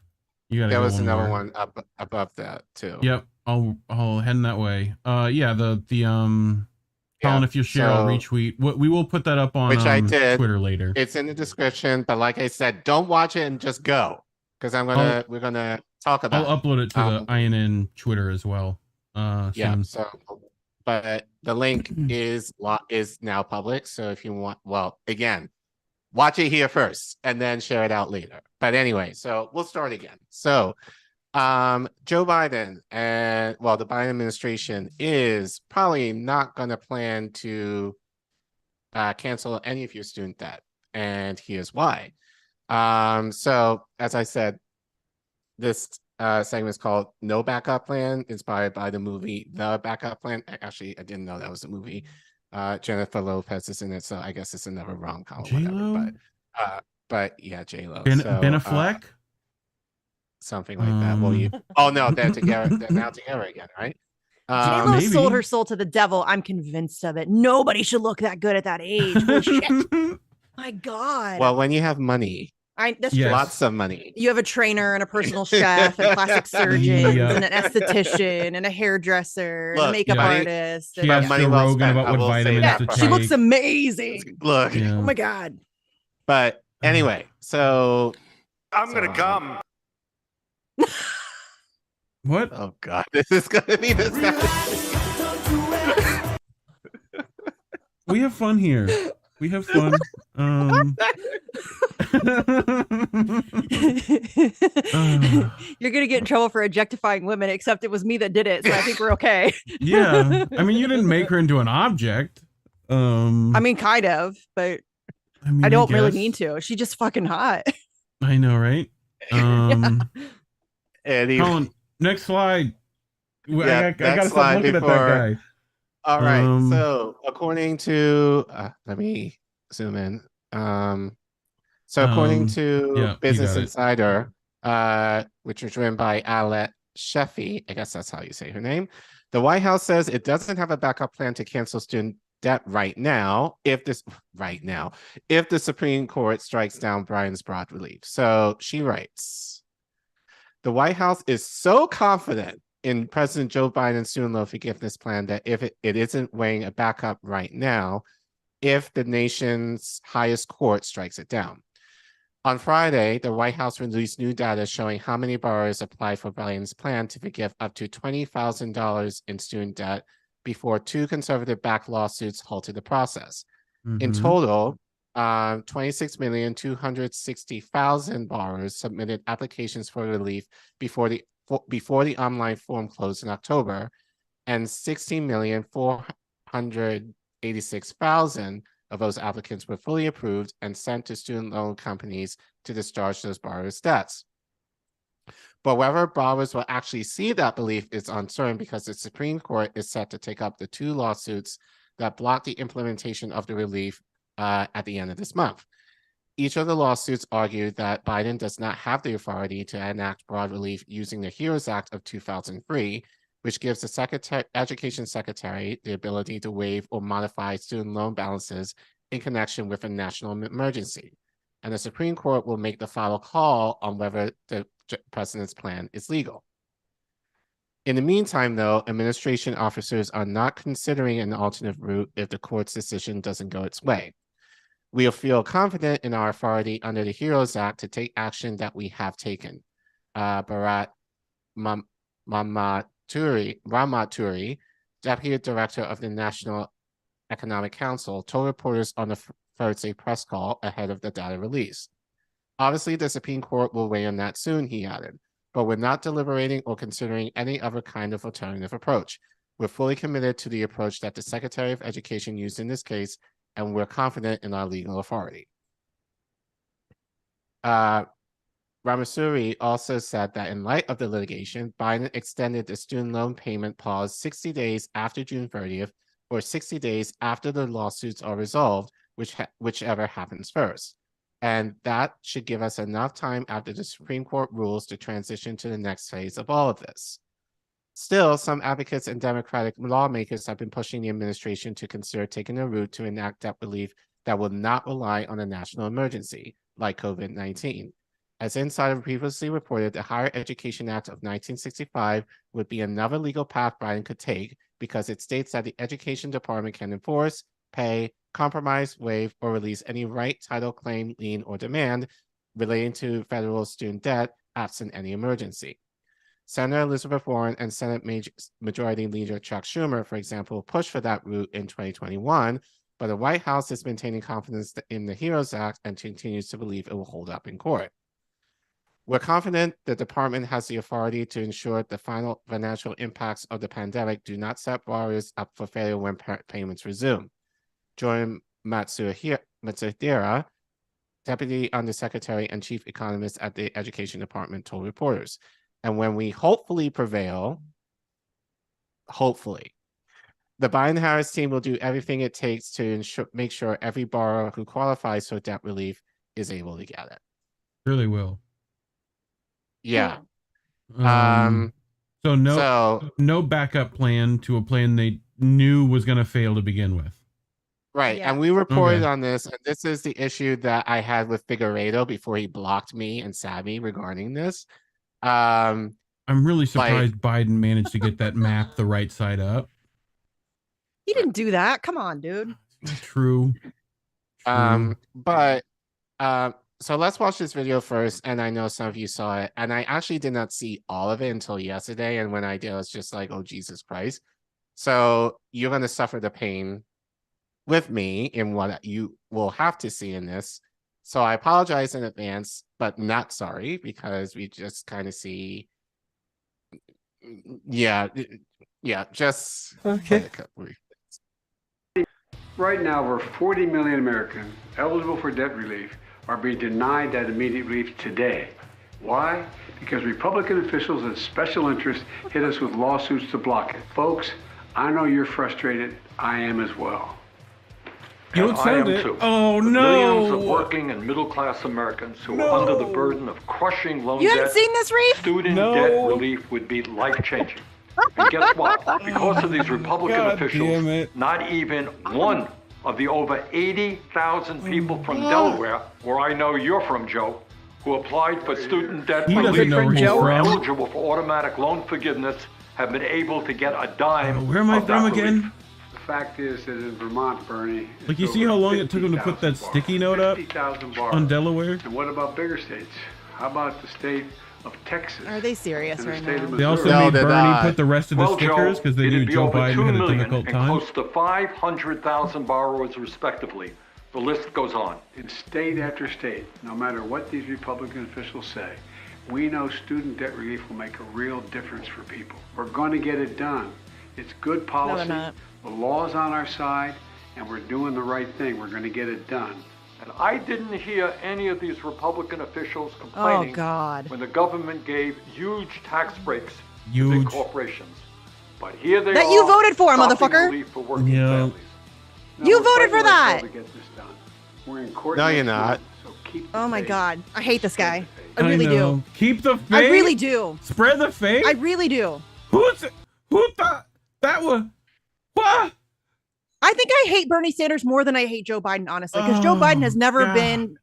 You gotta there go was one another more. one up above that too. Yep. I'll head in that way. Yeah, the Collin, if you share, I'll retweet. We will put that up on which I did. Twitter later. It's in the description, but like I said, don't watch it and just go. Because we're gonna talk about I'll upload it to the INN Twitter as well. Yeah. soon. So, but the link is now public. So if you want, well, again, watch it here first and then share it out later. But anyway, so we'll start again. So, Joe Biden and the Biden administration is probably not going to plan to cancel any of your student debt, and here's why. So as I said, this segment is called No Backup Plan, inspired by the movie The Backup Plan. Actually, I didn't know that was a movie. Jennifer Lopez is in it, so I guess it's another rom-com or whatever. But yeah, J-Lo. Ben Affleck? Something like that. Well, oh no, they're together. They're now together again, right? J-Lo sold her soul to the devil. I'm convinced of it. Nobody should look that good at that age. Holy shit. My God. Well, when you have money, that's true. Lots of money. You have a trainer and a personal chef and plastic surgeon and an esthetician and a hairdresser and a makeup artist. She asked Joe Rogan about what vitamins to take. She looks amazing. Look. Oh my God. But anyway, so I'm gonna come. What? Oh God, this is gonna be this. We have fun here. We have fun. You're gonna get in trouble for objectifying women, except it was me that did it, so I think we're okay. Yeah, I mean, you didn't make her into an object. I mean, kind of, but I don't really mean to. She's just fucking hot. I know, right? Anyway. Collin, next slide. Yeah, I gotta stop looking at that guy. All right. So according to let me zoom in. So according to Business Insider, which was written by Alette Sheffy, I guess that's how you say her name, the White House says it doesn't have a backup plan to cancel student debt right now if the Supreme Court strikes down Biden's broad relief. So she writes, the White House is so confident in President Joe Biden's student loan forgiveness plan that if it isn't weighing a backup right now, if the nation's highest court strikes it down. On Friday, the White House released new data showing how many borrowers applied for Biden's plan to forgive up to $20,000 in student debt before two conservative-backed lawsuits halted the process. In total, 26,260,000 borrowers submitted applications for relief before the online form closed in October, and 16,486,000 of those applicants were fully approved and sent to student loan companies to discharge those borrowers' debts. But whether borrowers will actually see that relief is uncertain because the Supreme Court is set to take up the two lawsuits that block the implementation of the relief at the end of this month. Each of the lawsuits argued that Biden does not have the authority to enact broad relief using the HEROES Act of 2003, which gives the Education Secretary the ability to waive or modify student loan balances in connection with a national emergency. And the Supreme Court will make the final call on whether the president's plan is legal. In the meantime, though, administration officers are not considering an alternate route if the court's decision doesn't go its way. We'll feel confident in our authority under the HEROES Act to take action that we have taken. Bharat Ramaturi, Deputy Director of the National Economic Council, told reporters on the Thursday press call ahead of the data release. Obviously, the Supreme Court will weigh on that soon, he added, but we're not deliberating or considering any other kind of alternative approach. We're fully committed to the approach that the Secretary of Education used in this case, and we're confident in our legal authority. Ramasuri also said that in light of the litigation, Biden extended the student loan payment pause 60 days after June 30th, or 60 days after the lawsuits are resolved, whichever happens first. And that should give us enough time after the Supreme Court rules to transition to the next phase of all of this. Still, some advocates and Democratic lawmakers have been pushing the administration to consider taking a route to enact debt relief that will not rely on a national emergency, like COVID-19. As Insider previously reported, the Higher Education Act of 1965 would be another legal path Biden could take because it states that the Education Department can enforce, pay, compromise, waive, or release any right, title, claim, lien, or demand relating to federal student debt absent any emergency. Senator Elizabeth Warren and Senate Majority Leader Chuck Schumer, for example, pushed for that route in 2021, but the White House is maintaining confidence in the HEROES Act and continues to believe it will hold up in court. We're confident the department has the authority to ensure the final financial impacts of the pandemic do not set borrowers up for failure when payments resume. Joy Matsuhira, Deputy Undersecretary and Chief Economist at the Education Department, told reporters. And when we hopefully prevail, the Biden-Harris team will do everything it takes to make sure every borrower who qualifies for debt relief is able to get it. Really will. Yeah. So no backup plan to a plan they knew was going to fail to begin with. Right. Yeah. And we reported on this. And this is the issue that I had with Figueiredo before he blocked me and Savvy regarding this. I'm really surprised Biden managed to get that map the right side up. He didn't do that. Come on, dude. True. So let's watch this video first. And I know some of you saw it. And I actually did not see all of it until yesterday. And when I did, I was just like, oh, Jesus Christ. So you're going to suffer the pain with me in what you will have to see in this. So I apologize in advance, but not sorry, because we just kind of see, just okay. Right now, over 40 million Americans eligible for debt relief are being denied that immediate relief today. Why? Because Republican officials and special interests hit us with lawsuits to block it. Folks, I know you're frustrated. I am as well. You don't sound it. Oh, no. Millions of working and middle-class Americans who are under the burden of crushing loan debt. You haven't seen this, Reef? Student debt relief would be life-changing. And guess what? Because of these Republican officials, not even one of the over 80,000 people from Delaware, where I know you're from, Joe, who applied for student debt relief are eligible for automatic loan forgiveness have been able to get a dime. Where am I of that from again? relief. The fact is that in Vermont, Bernie, Like, you see how long it took them to put that sticky note up 50,000 on Delaware? And what about bigger states? How about the state of Texas? Are they serious and the right state now? of They also Missouri? made they're Bernie not. put the rest of the Well, stickers Joe, because they knew it'd be Joe over Biden 2 had a million difficult and time. close to 500,000 borrowers respectively. The list goes on. In state after state, no matter what these Republican officials say, we know student debt relief will make a real difference for people. We're going to get it done. It's good policy. not. The law's on our side, and we're doing the right thing. We're going to get it done. And I didn't hear any of these Republican officials complaining God. when the government gave huge tax breaks to Huge. big corporations. But here they That are. you voted for, stopping motherfucker. relief for working Yeah. families. No, You we're voted for fighting like that. hell to get this done. We're in court. No, next you're month, not. So keep the Oh my faith. God. I hate this guy. Keep the faith. I really know. do. Keep the faith. I really do. Spread the faith. I really do. Who thought that was? What? I think I hate Bernie Sanders more than I hate Joe Biden, honestly, because Joe Biden has never God. been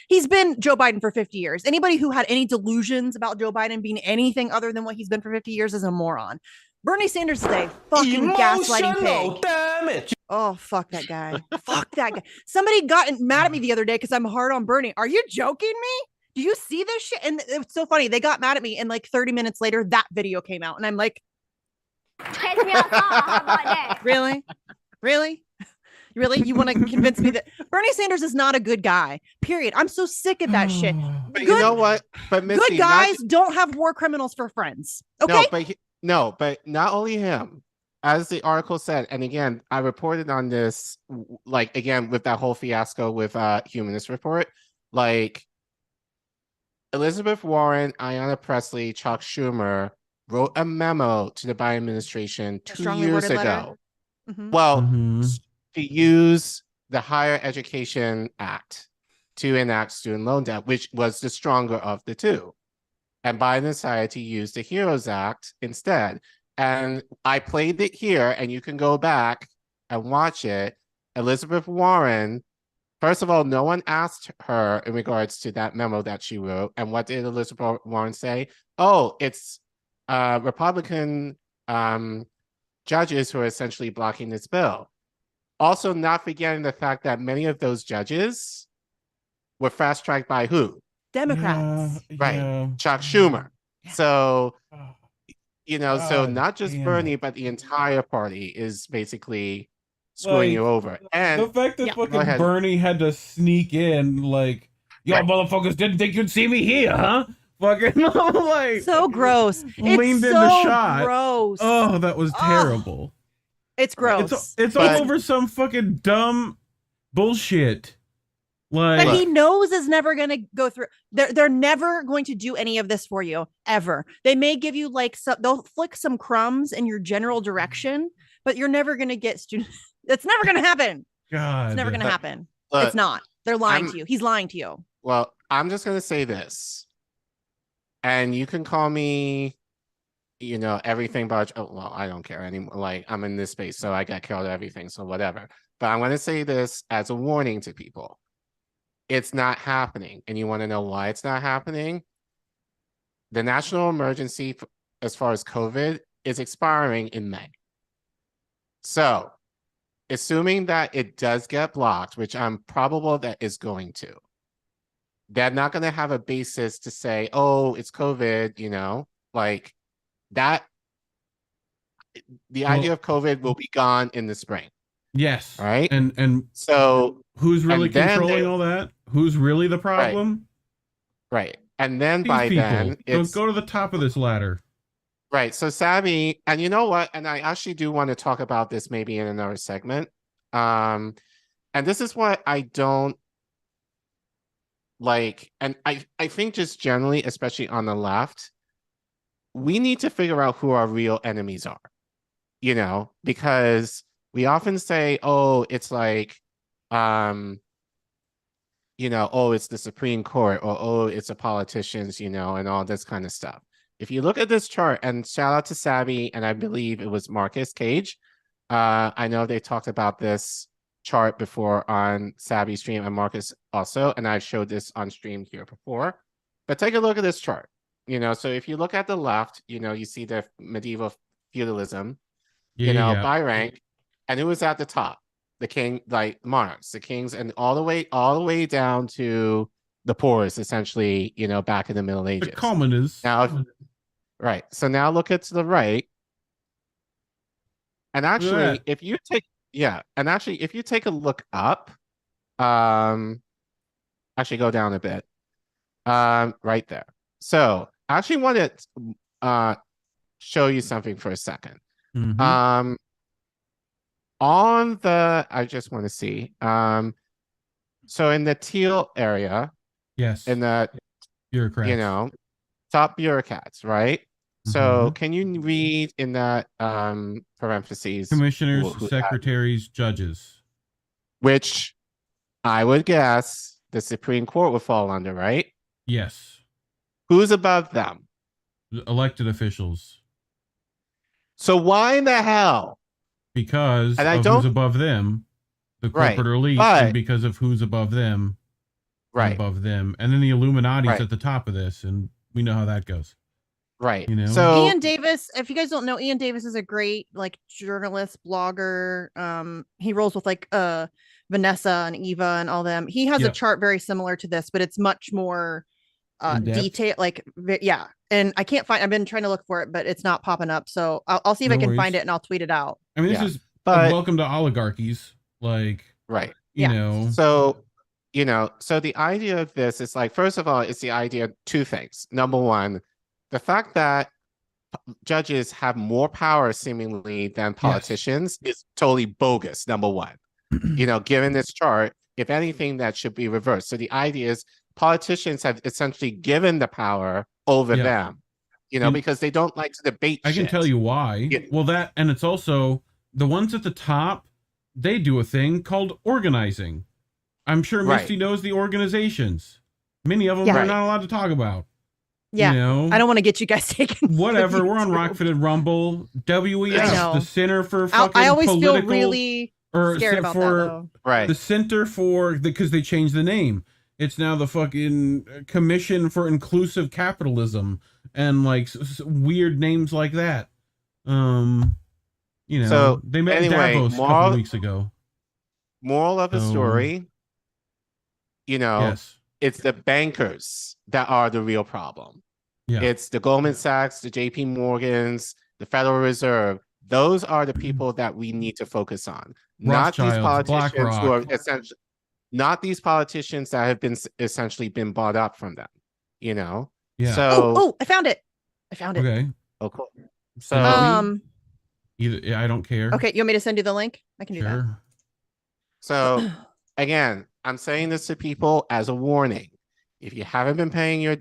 he's been Joe Biden for 50 years. Anybody who had any delusions about Joe Biden being anything other than what he's been for 50 years is a moron. Bernie Sanders is a fucking gaslighting pig. damage. Oh, fuck that guy. Fuck that guy. Somebody got mad at me the other day because I'm hard on Bernie. Are you joking me? Do you see this shit? And it's so funny. They got mad at me, and like 30 minutes later, that video came out. And I'm like, Catch me outside. How about that? really? Really? Really? You want to convince me that Bernie Sanders is not a good guy? Period. I'm so sick of that shit. But you know what? But Misty, Good guys don't have war criminals for friends. Okay. But not only him, as the article said, and again, I reported on this, like again with that whole fiasco with Humanist Report, like Elizabeth Warren, Ayanna Pressley, Chuck Schumer wrote a memo to the Biden administration 2 years ago. Well, to use the Higher Education Act to enact student loan debt, which was the stronger of the two. And Biden decided to use the HEROES Act instead. And I played it here, and you can go back and watch it. Elizabeth Warren, first of all, no one asked her in regards to that memo that she wrote. And what did Elizabeth Warren say? Oh, it's Republican judges who are essentially blocking this bill. Also, not forgetting the fact that many of those judges were fast-tracked by who? Democrats. Right. Chuck Schumer. So, so not just Bernie, but the entire party is basically screwing you over. And the fact that fucking Bernie had to sneak in, like, y'all motherfuckers didn't think you'd see me here, huh? Fucking like so gross. Leaned it's in so the shot. Gross. Oh, that was terrible. It's gross. It's all over some fucking dumb bullshit. Like, but he knows is never going to go through. They're never going to do any of this for you ever. They may give you they'll flick some crumbs in your general direction, but you're never going to get students. It's never going to happen. God, it's never going to happen. Look, it's not. They're lying to you. He's lying to you. Well, I'm just going to say this, and you can call me, everything but, I don't care anymore. Like, I'm in this space, so I got killed everything, so whatever. But I'm going to say this as a warning to people. It's not happening. And you want to know why it's not happening? The national emergency, as far as COVID, is expiring in May. So, assuming that it does get blocked, which I'm probable that it's going to, they're not going to have a basis to say, oh, it's COVID, like that. The idea of COVID will be gone in the spring. Yes. Right. And so who's really controlling all that? Who's really the problem? Right. And then These by people. then it's go to the top of this ladder. Right. So Savvy, and you know what? And I actually do want to talk about this maybe in another segment. And this is what I don't like. And I think just generally, especially on the left, we need to figure out who our real enemies are, because we often say, oh, it's like, oh, it's the Supreme Court, or, oh, it's the politicians, and all this kind of stuff. If you look at this chart, and shout out to Savvy, and I believe it was Marcus Cage. I know they talked about this chart before on Savvy stream, and Marcus also, and I've showed this on stream here before. But take a look at this chart. So if you look at the left, you see the medieval feudalism, Yeah. by rank, and who was at the top? The king, like monarchs, the kings, and all the way down to the poorest, essentially, back in the Middle Ages. The commoners. Now, right. So now look at to the right. And actually, if you take a look up, actually go down a bit, right there. So I actually want to show you something for a second. Mhm. I just want to see. So in the teal area, Yes. in the bureaucrats, top bureaucrats, right? So can you read in that parentheses? Commissioners, secretaries, judges. Which I would guess the Supreme Court would fall under, right? Yes. Who's above them? Elected officials. So why in the hell? Because of who's above them, the corporate elite, and because of who's above them, above them, and then the Illuminati's at the top of this, and we know how that goes. Right. So Ian Davis, if you guys don't know, Ian Davis is a great journalist, blogger. He rolls with Vanessa and Eva and all them. He has a chart very similar to this, but it's much more detailed. And I can't find. I've been trying to look for it, but it's not popping up. So I'll see if I can find it and I'll tweet it out. I mean, this is welcome to oligarchies. So the idea of this is first of all, it's the idea of two things. Number one, the fact that judges have more power seemingly than politicians is totally bogus. Number one, given this chart, if anything, that should be reversed. So the idea is politicians have essentially given the power over them, because they don't like to debate. I can tell you why. Well, and it's also the ones at the top, they do a thing called organizing. I'm sure Misty knows the organizations. Many of them are not allowed to talk about. Yeah, I don't want to get you guys taken. Whatever, we're on Rockfitted Rumble. WES, the Center for fucking I always political, feel really scared about that, though. The Center for, because they changed the name. It's now the fucking Commission for Inclusive Capitalism and weird names like that. So they met in Davos a couple weeks ago. Moral of the story, it's the bankers that are the real problem. It's the Goldman Sachs, the JP Morgans, the Federal Reserve. Those are the people that we need to focus on. Not these politicians who are essentially, not these politicians that have been essentially been bought up from them. So I found it. Okay. Oh, cool. So either I don't care. Okay, you want me to send you the link? I can do that. So again, I'm saying this to people as a warning. If you haven't been paying your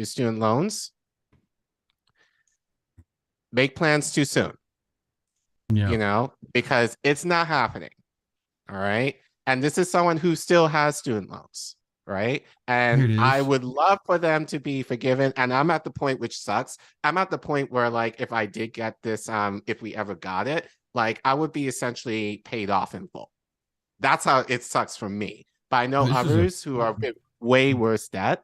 student loans, make plans too soon. Because it's not happening. All right. And this is someone who still has student loans. Right. And I would love for them to be forgiven. And I'm at the point, which sucks. I'm at the point where if I did get this, if we ever got it, I would be essentially paid off in full. That's how it sucks for me. But I know others who are way worse debt.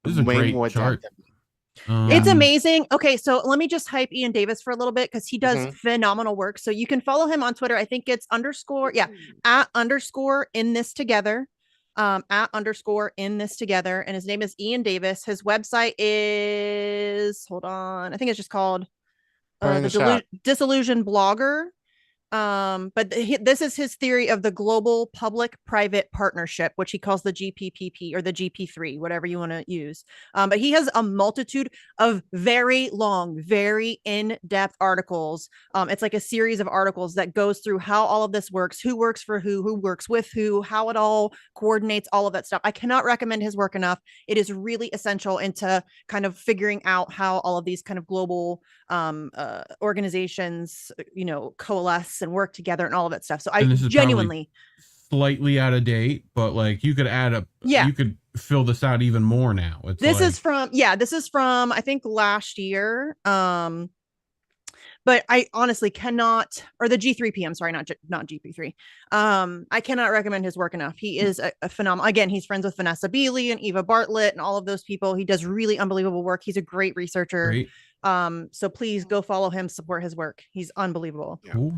This is a great chart. Debt than me. It's amazing. Okay, so let me just hype Ian Davis for a little bit because he does phenomenal work. So you can follow him on Twitter. I think it's @_ in this together. @_ in this together. And his name is Ian Davis. His website is, hold on, I think it's just called the Disillusioned Blogger. But this is his theory of the global public-private partnership, which he calls the GPPP or the GP3, whatever you want to use. But he has a multitude of very long, very in-depth articles. It's like a series of articles that goes through how all of this works, who works for who works with who, how it all coordinates, all of that stuff. I cannot recommend his work enough. It is really essential into kind of figuring out how all of these kind of global organizations, coalesce and work together and all of that stuff. So I genuinely slightly out of date, but you could add you could fill this out even more now. This is from I think last year. but I honestly cannot, or the G3P, I'm sorry, not GP3. I cannot recommend his work enough. He is a phenomenal, again, he's friends with Vanessa Beeley and Eva Bartlett and all of those people. He does really unbelievable work. He's a great researcher. Great. So please go follow him, support his work. He's unbelievable. Cool.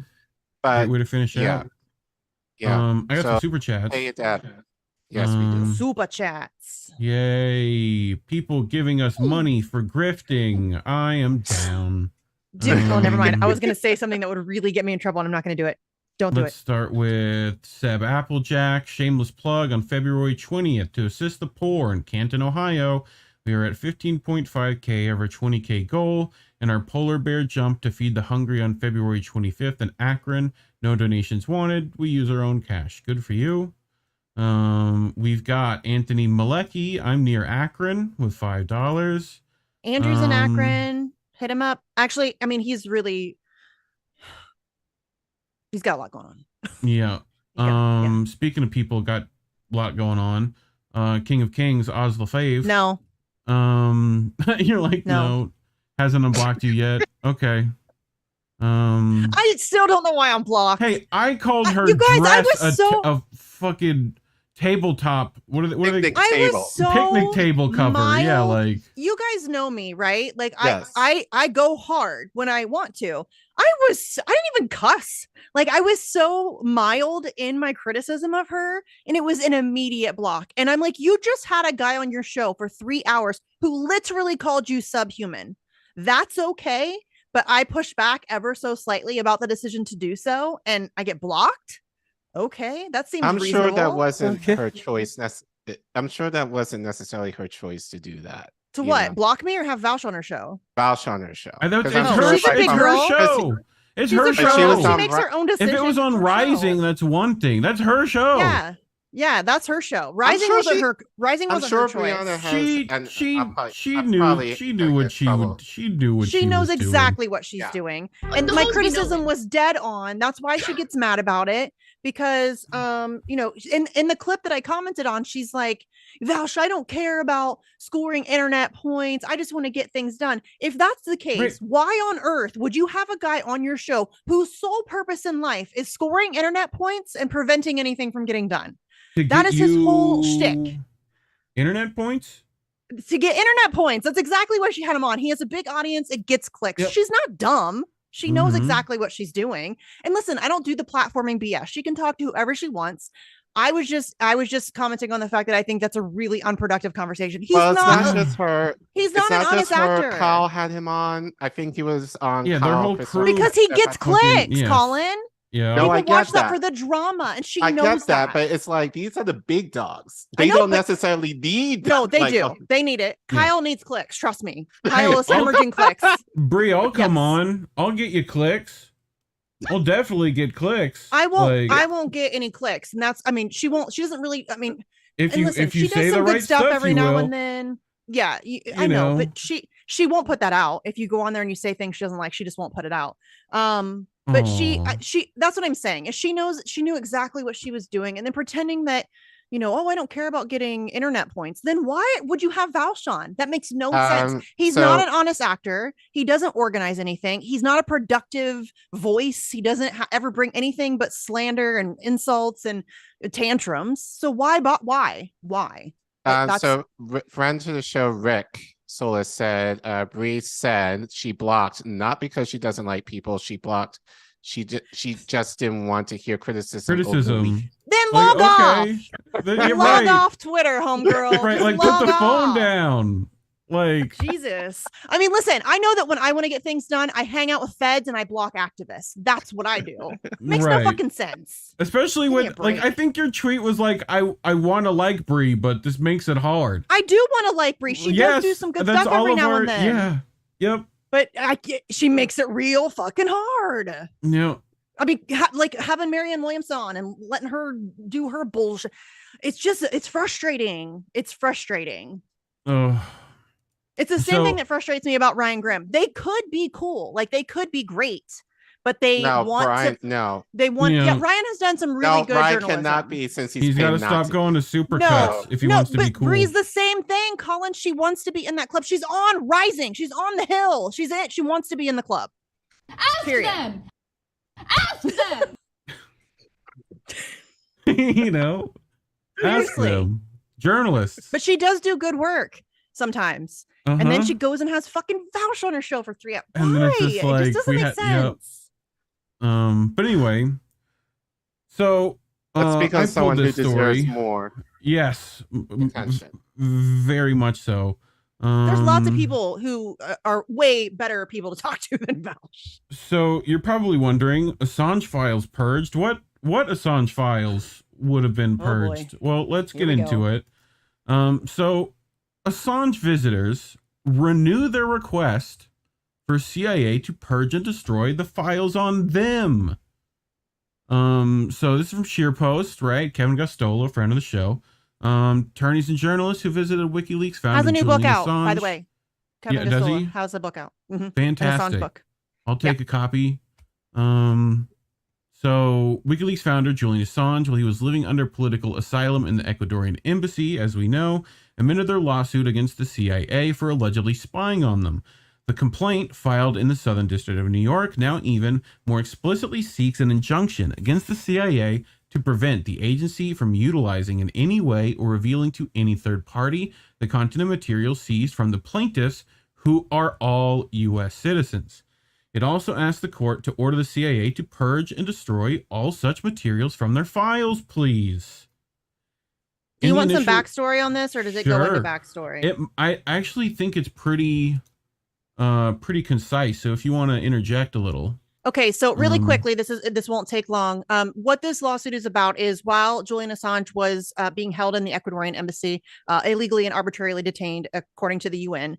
But Great way to finish out. Yeah. I got some super chats. Pay it that. Yes, we do. Super chats. Yay. People giving us money for grifting. I am down. Dude, oh, never mind. I was going to say something that would really get me in trouble, and I'm not going to do it. Don't do it. Let's start with Seb Applejack. Shameless plug on February 20th to assist the poor in Canton, Ohio. We are at 15.5K of our 20K goal, and our polar bear jump to feed the hungry on February 25th in Akron. No donations wanted. We use our own cash. Good for you. We've got Anthony Malecki. I'm near Akron with $5. Andrew's in Akron. Hit him up. Actually, I mean, he's got a lot going on. Yeah. Speaking of people got a lot going on, King of Kings, Oz LaFave. No. You're like, no, hasn't unblocked you yet. Okay. I still don't know why I'm blocked. Hey, I called her you guys, I dress was so a fucking tabletop. What are they? I was so picnic table cover. Yeah, like you guys know me, right? Like Yes. I go hard when I want to. I didn't even cuss. Like I was so mild in my criticism of her, and it was an immediate block. And I'm like, you just had a guy on your show for 3 hours who literally called you subhuman. That's okay. But I push back ever so slightly about the decision to do so, and I get blocked. Okay, that seems reasonable. Sure that wasn't her choice. I'm sure that wasn't necessarily her choice to do that. To what? Block me or have Vouch on her show? Vouch on her show. I thought it's her show. It's her show. She makes her own decisions. If it was on Rising, that's one thing. That's her show. Yeah, that's her show. Rising wasn't her. Rising wasn't her choice. She knew what she knows exactly what she's doing. And my criticism was dead on. That's why she gets mad about it. Because you know, in the clip that I commented on, she's like, Vouch, I don't care about scoring internet points. I just want to get things done. If that's the case, why on earth would you have a guy on your show whose sole purpose in life is scoring internet points and preventing anything from getting done? That is his whole shtick. Internet points? To get internet points. That's exactly why she had him on. He has a big audience. It gets clicks. Yep. She's not dumb. She knows exactly what she's doing. And listen, I don't do the platforming BS. She can talk to whoever she wants. I was just commenting on the fact that I think that's a really unproductive conversation. He's not just her. He's not an honest actor. Kyle had him on. I think he was on. Yeah, their whole crew. Because he gets clicks, Collin. Yeah. People watch that for the drama, and she knows that. But it's like these are the big dogs. They don't necessarily need. No, they do. They need it. Kyle needs clicks. Trust me. Kyle is hemorrhaging clicks. Brie, I'll come on. I'll get you clicks. I'll definitely get clicks. I won't. I won't get any clicks, and that's. I mean, she won't. She doesn't really. I mean, if you she say does some the good right stuff every now will. and then. Yeah, I know, but she won't put that out. If you go on there and you say things she doesn't like, she just won't put it out. But she that's what I'm saying. Is she knew exactly what she was doing, and then pretending that, you know, oh, I don't care about getting internet points. Then why would you have Vouch on? That makes no sense. He's not an honest actor. He doesn't organize anything. He's not a productive voice. He doesn't ever bring anything but slander and insults and tantrums. So why? So friend to the show, Rick Solis said, Bree said she blocked not because she doesn't like people. She blocked. She just didn't want to hear criticism. Then log off. Log off Twitter, homegirl. Right, like put the phone down. Like Jesus. I mean, listen, I know that when I want to get things done, I hang out with feds and I block activists. That's what I do. Makes no fucking sense. Especially with like, I think your tweet was like, I want to like Bree, but this makes it hard. I do want to like Bree. She does do some good stuff every now and then. Yeah. Yep. But she makes it real fucking hard. Yeah. I mean, like having Marianne Williamson on and letting her do her bullshit. It's frustrating. It's frustrating. Oh. It's the same thing that frustrates me about Ryan Grimm. They could be cool. Like they could be great, but they want Ryan, to. No. They want. Yeah, Ryan has done some really good Ryan journalism. Cannot be since he's got to stop going to Supercuts if he wants to be cool. Bree's the same thing, Collin. She wants to be in that club. She's on Rising. She's on the Hill. She's in it. She wants to be in the club. Ask Period. them. Ask them. You know, ask Seriously. them. Journalists. But she does do good work sometimes. And then Uh-huh. she goes and has fucking Vouch on her show for 3 hours. And then Why? it's just It like, just doesn't we make had- yep. sense. But anyway, so Let's speak on I someone pulled who this deserves story. more Yes, attention. very much so. There's lots of people who are way better people to talk to than Vouch. So you're probably wondering, Assange files purged. What Assange files would have been Oh, boy. purged? Well, let's Here get we into go. it. So Assange visitors renew their request for CIA to purge and destroy the files on them. So this is from SheerPost, right? Kevin Gustola, friend of the show. Attorneys and journalists who visited WikiLeaks found Has a new book Julian out, by the Assange- way. Kevin Yeah, does Gustola he? has a book out. Mhm. Fantastic. An Assange book. I'll take a copy. So WikiLeaks founder Julian Assange, while he was living under political asylum in the Ecuadorian embassy, as we know, amended their lawsuit against the CIA for allegedly spying on them. The complaint, filed in the Southern District of New York, now even more explicitly seeks an injunction against the CIA to prevent the agency from utilizing in any way or revealing to any third party the content of material seized from the plaintiffs, who are all U.S. citizens. It also asked the court to order the CIA to purge and destroy all such materials from their files, please. Do you In the want some initial- backstory on this, or does it go into Sure. backstory? I actually think it's pretty concise. So if you want to interject a little. Okay, so really Um, quickly, this won't take long. What this lawsuit is about is while Julian Assange was being held in the Ecuadorian embassy, illegally and arbitrarily detained, according to the UN,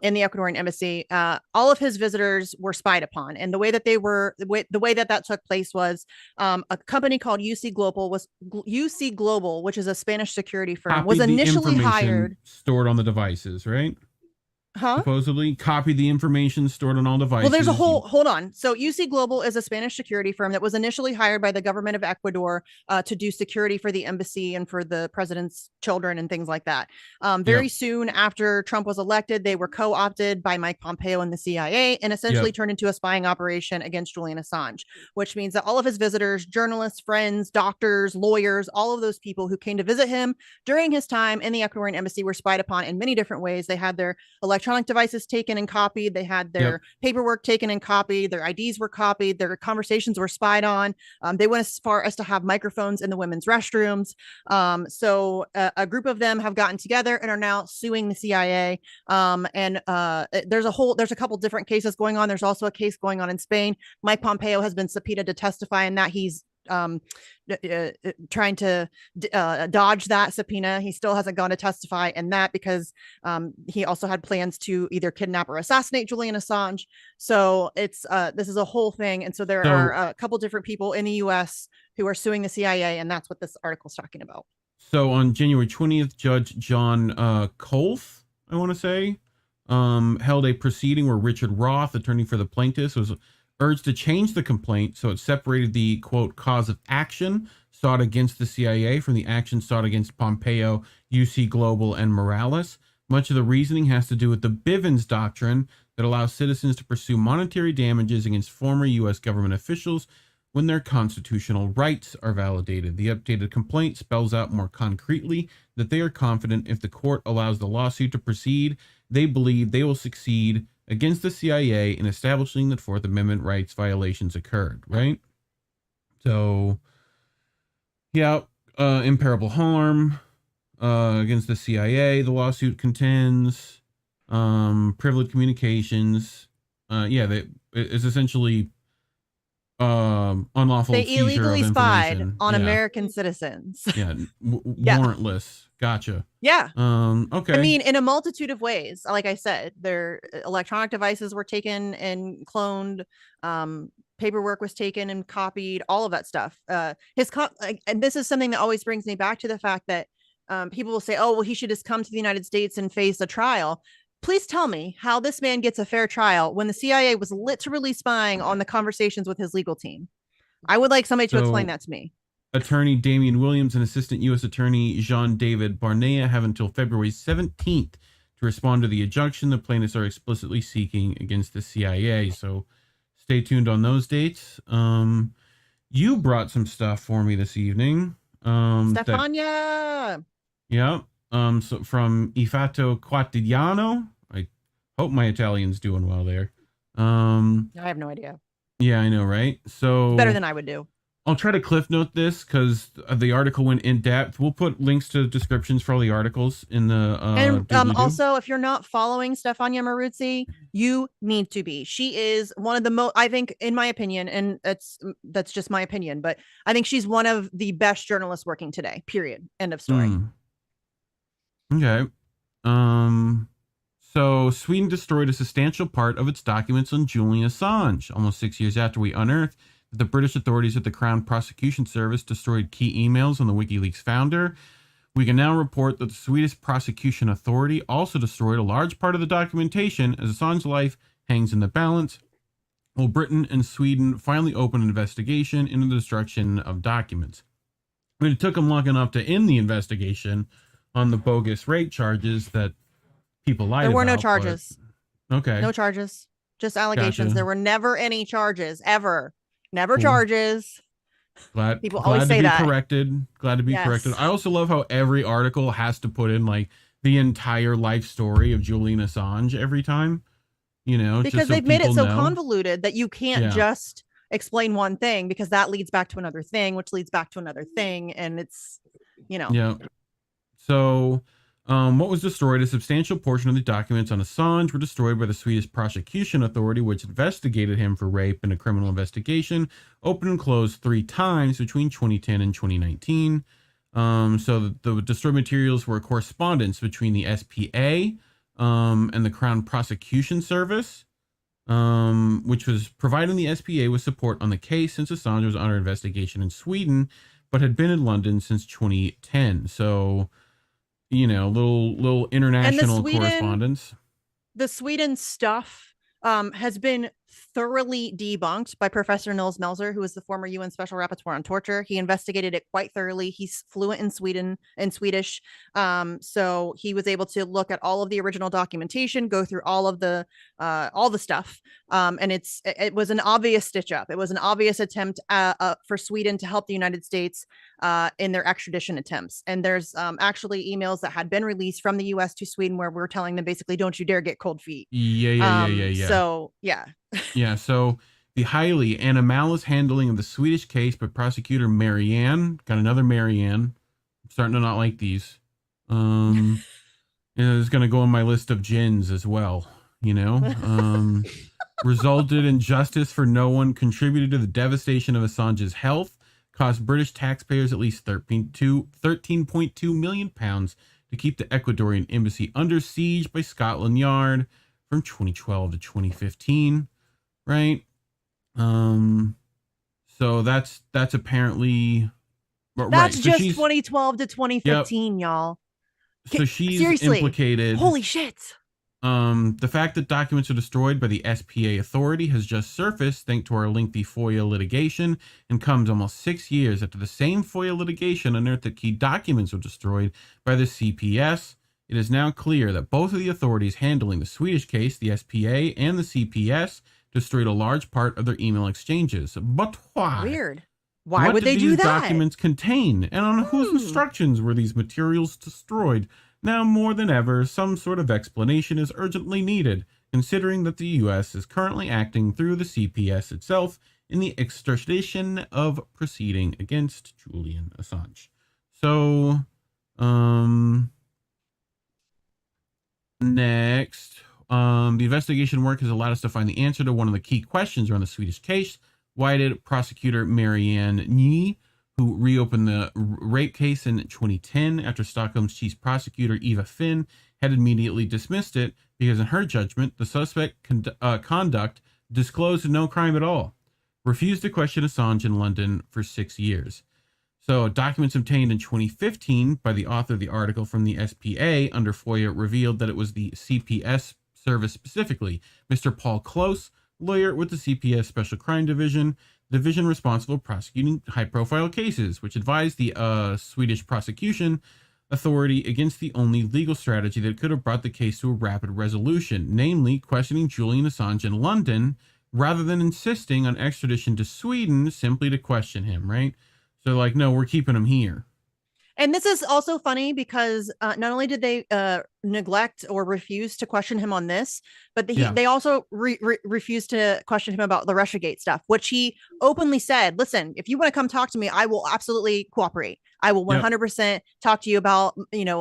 in the Ecuadorian embassy, all of his visitors were spied upon, and the way that that took place was a company called UC Global, which is a Spanish security firm, was copied the initially information hired. stored on the devices, right? Huh? Supposedly copied the information stored on all devices. Well, there's a whole, hold on. So UC Global is a Spanish security firm that was initially hired by the government of Ecuador to do security for the embassy and for the president's children and things like that. Very soon after Trump was elected, they were co-opted by Mike Pompeo and the CIA and essentially turned into a spying operation against Julian Assange, which means that all of his visitors, journalists, friends, doctors, lawyers, all of those people who came to visit him during his time in the Ecuadorian embassy were spied upon in many different ways. They had their electronic devices taken and copied. They had their paperwork taken and copied. Their IDs were copied. Their conversations were spied on. They went as far as to have microphones in the women's restrooms. So a group of them have gotten together and are now suing the CIA. There's a couple different cases going on. There's also a case going on in Spain. Mike Pompeo has been subpoenaed to testify in that. He's trying to dodge that subpoena. He still hasn't gone to testify in that because he also had plans to either kidnap or assassinate Julian Assange. So it's this is a whole thing. And so there are a couple different people in the US who are suing the CIA, and that's what this article is talking about. So on January 20th, Judge John Kolf, I want to say, held a proceeding where Richard Roth, attorney for the plaintiffs, was urged to change the complaint so it separated the, quote, cause of action sought against the CIA from the action sought against Pompeo, UC Global, and Morales. Much of the reasoning has to do with the Bivens doctrine that allows citizens to pursue monetary damages against former U.S. government officials when their constitutional rights are validated. The updated complaint spells out more concretely that they are confident if the court allows the lawsuit to proceed, they believe they will succeed against the CIA in establishing that Fourth Amendment rights violations occurred, right? So, imperable harm against the CIA, the lawsuit contends, privileged communications. It's essentially unlawful They seizure illegally of spied information. on American citizens. Warrantless. Gotcha. Yeah. Okay. I mean, in a multitude of ways. Like I said, their electronic devices were taken and cloned. Paperwork was taken and copied. All of that stuff. And this is something that always brings me back to the fact that people will say, "Oh, well, he should just come to the United States and face a trial." Please tell me how this man gets a fair trial when the CIA was literally spying on the conversations with his legal team. I would like somebody to explain that to me. Attorney Damian Williams and Assistant U.S. Attorney Jean-David Barnea have until February 17th to respond to the injunction the plaintiffs are explicitly seeking against the CIA. So stay tuned on those dates. You brought some stuff for me this evening. Stefania. Yeah. So from Il Fatto Quotidiano. I hope my Italian's doing well there. I have no idea. Yeah, I know, right? So Better than I would do. I'll try to cliff note this because the article went in depth. We'll put links to descriptions for all the articles in the and also, if you're not following Stefania Maruzzi, you need to be. She is one of the most, I think, in my opinion, and that's just my opinion, but I think she's one of the best journalists working today. Period. End of story. Okay. So Sweden destroyed a substantial part of its documents on Julian Assange almost 6 years after we unearthed that the British authorities at the Crown Prosecution Service destroyed key emails on the WikiLeaks founder. We can now report that the Swedish Prosecution Authority also destroyed a large part of the documentation as Assange's life hangs in the balance, while Britain and Sweden finally opened an investigation into the destruction of documents. I mean, it took them long enough to end the investigation on the bogus rape charges that people lied about. There were no charges. Okay. No charges. Just allegations. Gotcha. There were never any charges, ever. Never charges. People always say that. Glad to be corrected. I also love how every article has to put in like the entire life story of Julian Assange every time, you know, because they've made it so convoluted that you can't just explain one thing, because that leads back to another thing, which leads back to another thing. And it's, you know. Yeah. So what was destroyed? A substantial portion of the documents on Assange were destroyed by the Swedish Prosecution Authority, which investigated him for rape in a criminal investigation, opened and closed 3 times between 2010 and 2019. So the destroyed materials were correspondence between the SPA and the Crown Prosecution Service, which was providing the SPA with support on the case since Assange was under investigation in Sweden, but had been in London since 2010. So, you know, little international correspondence. The Sweden stuff has been thoroughly debunked by Professor Nils Melzer, who is the former UN Special Rapporteur on Torture. He investigated it quite thoroughly. He's fluent in Swedish. So he was able to look at all of the original documentation, go through all the stuff. And it was an obvious stitch up. It was an obvious attempt for Sweden to help the United States in their extradition attempts. And there's actually emails that had been released from the US to Sweden where we're telling them basically, don't you dare get cold feet. Yeah. So yeah. Yeah, so the highly animalist handling of the Swedish case by prosecutor Marianne, got another Marianne. I'm starting to not like these. It's going to go on my list of gins as well, you know. Resulted in justice for no one, contributed to the devastation of Assange's health, cost British taxpayers at least £13.2 million to keep the Ecuadorian embassy under siege by Scotland Yard from 2012 to 2015. Right. So that's apparently that's just 2012 to 2015, y'all. So she's seriously implicated. Holy shit. The fact that documents are destroyed by the SPA authority has just surfaced thanks to our lengthy FOIA litigation, and comes almost 6 years after the same FOIA litigation unearthed that key documents were destroyed by the CPS. It is now clear that both of the authorities handling the Swedish case, the SPA and the CPS, destroyed a large part of their email exchanges. But why? Weird. Why would they do that? What did these documents contain? And on whose instructions were these materials destroyed? Now more than ever, some sort of explanation is urgently needed, considering that the U.S. is currently acting through the CPS itself in the extradition of proceeding against Julian Assange. So, next, the investigation work has allowed us to find the answer to one of the key questions around the Swedish case. Why did prosecutor Marianne Nye, who reopened the rape case in 2010 after Stockholm's chief prosecutor Eva Finn had immediately dismissed it because, in her judgment, the suspect conduct disclosed no crime at all, refused to question Assange in London for 6 years. So documents obtained in 2015 by the author of the article from the SPA under FOIA revealed that it was the CPS service specifically, Mr. Paul Close, lawyer with the CPS Special Crime Division responsible for prosecuting high-profile cases, which advised the Swedish prosecution authority against the only legal strategy that could have brought the case to a rapid resolution, namely questioning Julian Assange in London rather than insisting on extradition to Sweden simply to question him, right? So like, no, we're keeping him here. And this is also funny because not only did they neglect or refuse to question him on this, but they also refused to question him about the Russiagate stuff, which he openly said, listen, if you want to come talk to me, I will absolutely cooperate. I will 100% talk to you about,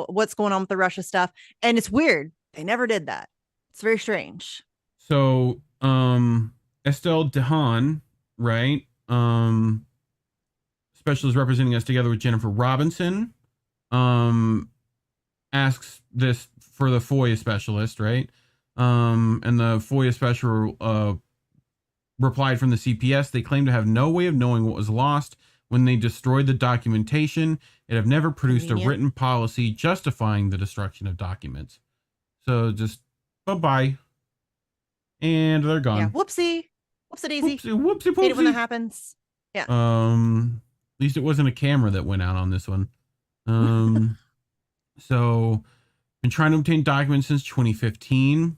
what's going on with the Russia stuff. And it's weird. They never did that. It's very strange. So Estelle Dehaan, right? Specialist representing us together with Jennifer Robinson, asks this for the FOIA specialist, right? And the FOIA specialist replied from the CPS, they claim to have no way of knowing what was lost when they destroyed the documentation. It have never produced a written policy justifying the destruction of documents. So just bye-bye. And they're gone. Yeah, whoopsie daisy. Whoopsie. Hate it when that happens. Yeah. At least it wasn't a camera that went out on this one. So been trying to obtain documents since 2015.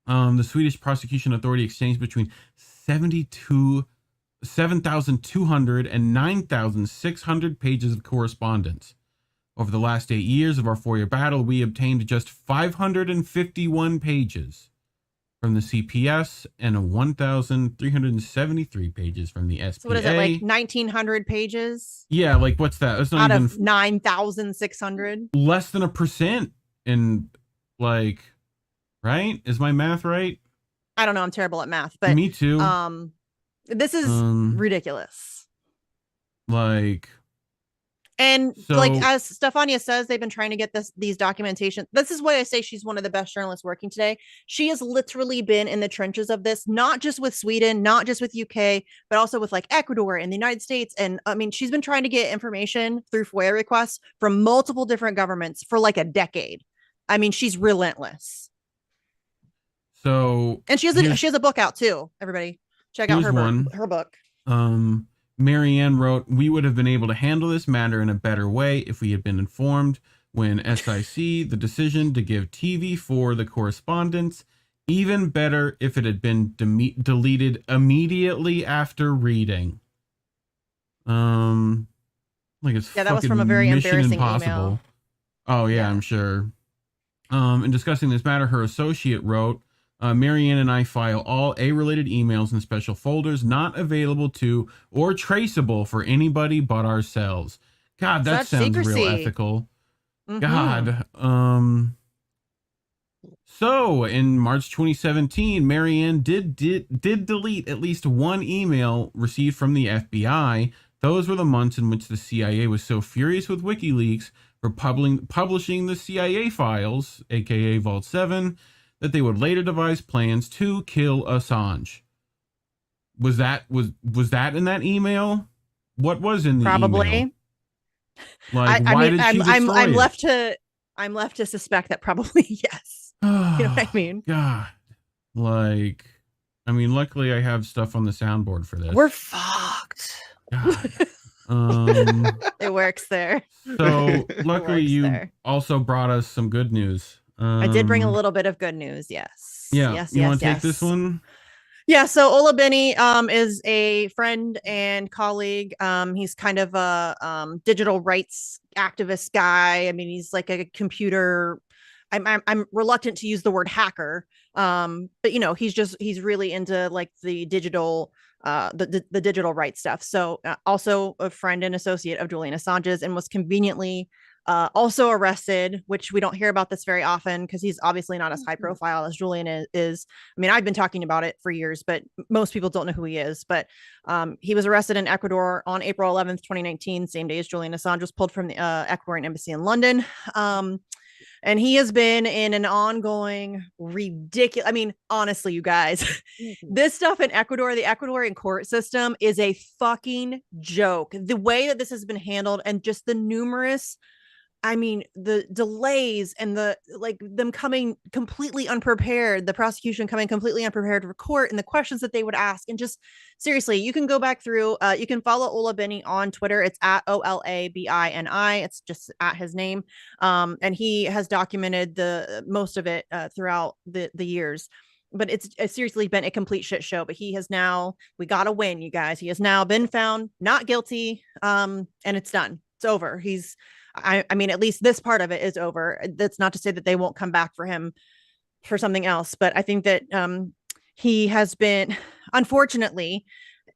The Swedish prosecution authority exchanged between 7,200 and 9,600 pages of correspondence. Over the last 8 years of our 4-year battle, we obtained just 551 pages from the CPS and 1,373 pages from the SPA. So what is it, like 1,900 pages? Yeah, like what's that? That's not out even of 9,600. less than 1%. And like, right? Is my math right? I don't know. I'm terrible at math, but me too. This is ridiculous. Like. And like as Stefania says, they've been trying to get these documentation. This is why I say she's one of the best journalists working today. She has literally been in the trenches of this, not just with Sweden, not just with UK, but also with like Ecuador and the United States. And I mean, she's been trying to get information through FOIA requests from multiple different governments for like a decade. I mean, she's relentless. So and she has a book out too. Everybody check out her book. Marianne wrote, we would have been able to handle this matter in a better way if we had been informed when SIC the decision to give TV4 the correspondence. Even better if it had been deleted immediately after reading. Like it's that was from a very embarrassing email. Oh yeah, I'm sure. In discussing this matter, her associate wrote, Marianne and I file all A-related emails in special folders not available to or traceable for anybody but ourselves. God, that sounds secrecy. Real ethical. God. So in March 2017, Marianne did delete at least one email received from the FBI. Those were the months in which the CIA was so furious with WikiLeaks for publishing the CIA files, aka Vault 7, that they would later devise plans to kill Assange. Was that in that email? What was in the email? Like, why did she destroy it? I'm left to suspect that probably yes. You know what I mean? God. Like, I mean, luckily I have stuff on the soundboard for this. We're fucked. God. It works there. So luckily you also brought us some good news. I did bring a little bit of good news. Yes. Yeah. Yes. You want to take this one? Yeah. So Ola Benny is a friend and colleague. He's kind of a digital rights activist guy. I mean, he's like a computer. I'm reluctant to use the word hacker. But you know, he's really into like the digital the digital rights stuff. So also a friend and associate of Julian Assange's, and was conveniently also arrested, which we don't hear about this very often because he's obviously not as high profile as Julian is. I mean, I've been talking about it for years, but most people don't know who he is. But he was arrested in Ecuador on April 11th, 2019, same day as Julian Assange was pulled from the Ecuadorian embassy in London. And he has been in an ongoing ridiculous. I mean, honestly, you guys, this stuff in Ecuador, the Ecuadorian court system is a fucking joke. The way that this has been handled and just the numerous, I mean, the delays and them coming completely unprepared, the prosecution coming completely unprepared for court, and the questions that they would ask. And just seriously, you can go back through, you can follow Ola Benny on Twitter. It's at OLABINI. It's just at his name. And he has documented the most of it throughout the years. but it's seriously been a complete shit show. But he has now, we got to win, you guys. He has now been found not guilty. And it's done. It's over. I mean, at least this part of it is over. That's not to say that they won't come back for him for something else, but I think that he has been, unfortunately,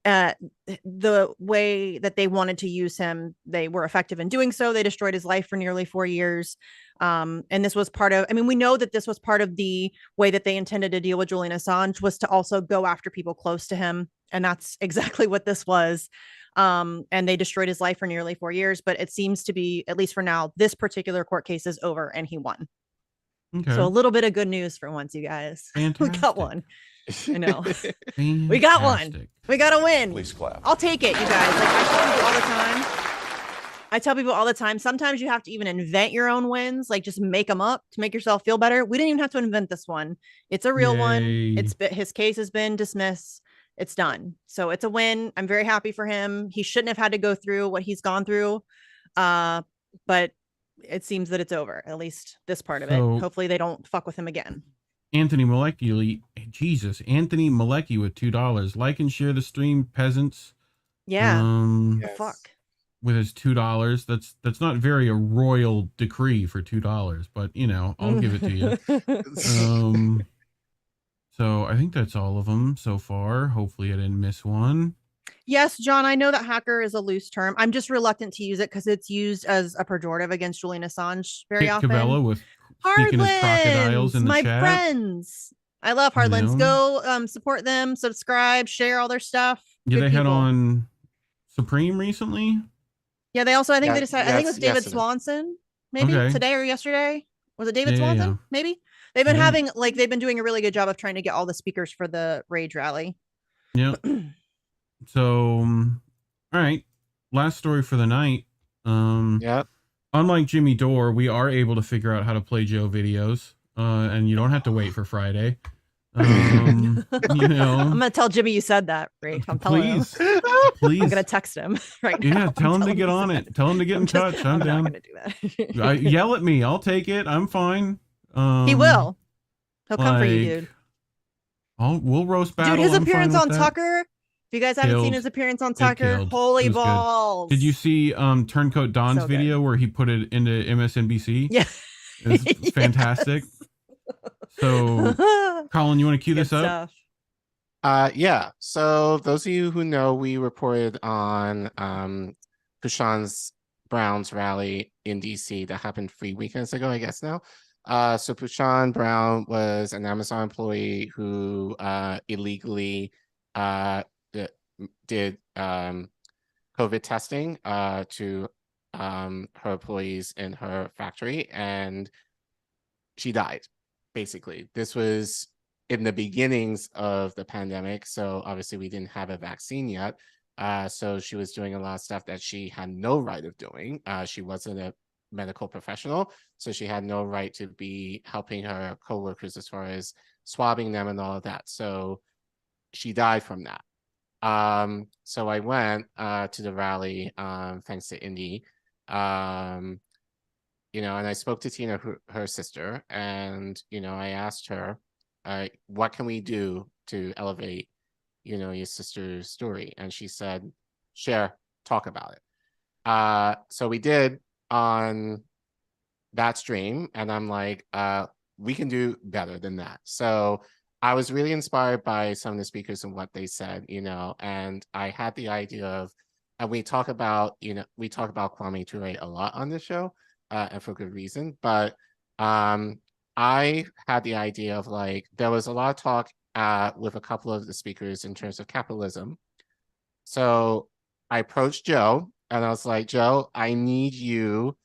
the way that they wanted to use him, they were effective in doing so. They destroyed his life for nearly 4 years. And this was part of, I mean, we know that this was part of the way that they intended to deal with Julian Assange, was to also go after people close to him. And that's exactly what this was. And they destroyed his life for nearly 4 years, but it seems to be, at least for now, this particular court case is over and he won. Okay. So a little bit of good news for once, you guys. Fantastic. We got one. I know. Fantastic. We got one. We got to win. Please clap. I'll take it, you guys. Like I tell people all the time, sometimes you have to even invent your own wins, like just make them up to make yourself feel better. We didn't even have to invent this one. It's a real one. His case has been dismissed. It's done. So it's a win. I'm very happy for him. He shouldn't have had to go through what he's gone through. But it seems that it's over, at least this part of it. Hopefully they don't fuck with him again. Anthony Malecki with $2. Like and share the stream, peasants. Yeah. Yes. Fuck. With his $2. That's not very a royal decree for $2, but you know, I'll give it to you. So I think that's all of them so far. Hopefully I didn't miss one. Yes, John, I know that hacker is a loose term. I'm just reluctant to use it because it's used as a pejorative against Julian Assange very often. Cabela with speaking his crocodiles in the my chat. Friends. I love Hardlands. Go support them, subscribe, share all their stuff. Yeah, Good they had people. on Supreme recently. Yeah, they also, I think Yeah, they decided, I think it was David Swanson, maybe today or yesterday. Was it David Swanson? Yeah. Maybe. They've been having, like, they've been doing a really good job of trying to get all the speakers for the Rage rally. Yeah. So, all right. Last story for the night. Yep. Unlike Jimmy Dore, we are able to figure out how to play Joe videos, and you don't have to wait for Friday. You know, I'm gonna tell Jimmy you said that, Ray. I'm telling him. Please. I'm gonna text him right now. Yeah, tell him to get on it. Tell him to get in touch. I'm down. not gonna do that. Yell at me. I'll take it. I'm fine. He will. He'll come for you, dude. We'll roast battle. Dude, his appearance on that. Tucker. If you guys haven't seen his appearance on Tucker, holy balls. Good. Did you see Turncoat Don's video where he put it into MSNBC? Yeah. It's fantastic. So, Collin, you want to cue this up? Yeah. So those of you who know, we reported on Prashant Brown's rally in DC that happened 3 weekends ago, I guess now. So Prashant Brown was an Amazon employee who illegally did COVID testing to her employees in her factory, and she died. Basically, this was in the beginnings of the pandemic, so obviously we didn't have a vaccine yet. So she was doing a lot of stuff that she had no right of doing. She wasn't a medical professional, so she had no right to be helping her coworkers as far as swabbing them and all of that. So she died from that. So I went to the rally thanks to Indy. You know, and I spoke to Tina, her sister, and, you know, I asked her, what can we do to elevate, you know, your sister's story? And she said, share, talk about it. So we did on that stream, and I'm like, we can do better than that. So I was really inspired by some of the speakers and what they said, you know, and I had the idea of, and we talk about, you know, we talk about Kwame Ture a lot on this show. And for good reason, but I had the idea of, like, there was a lot of talk with a couple of the speakers in terms of capitalism. So I approached Joe and I was like, Joe, I need you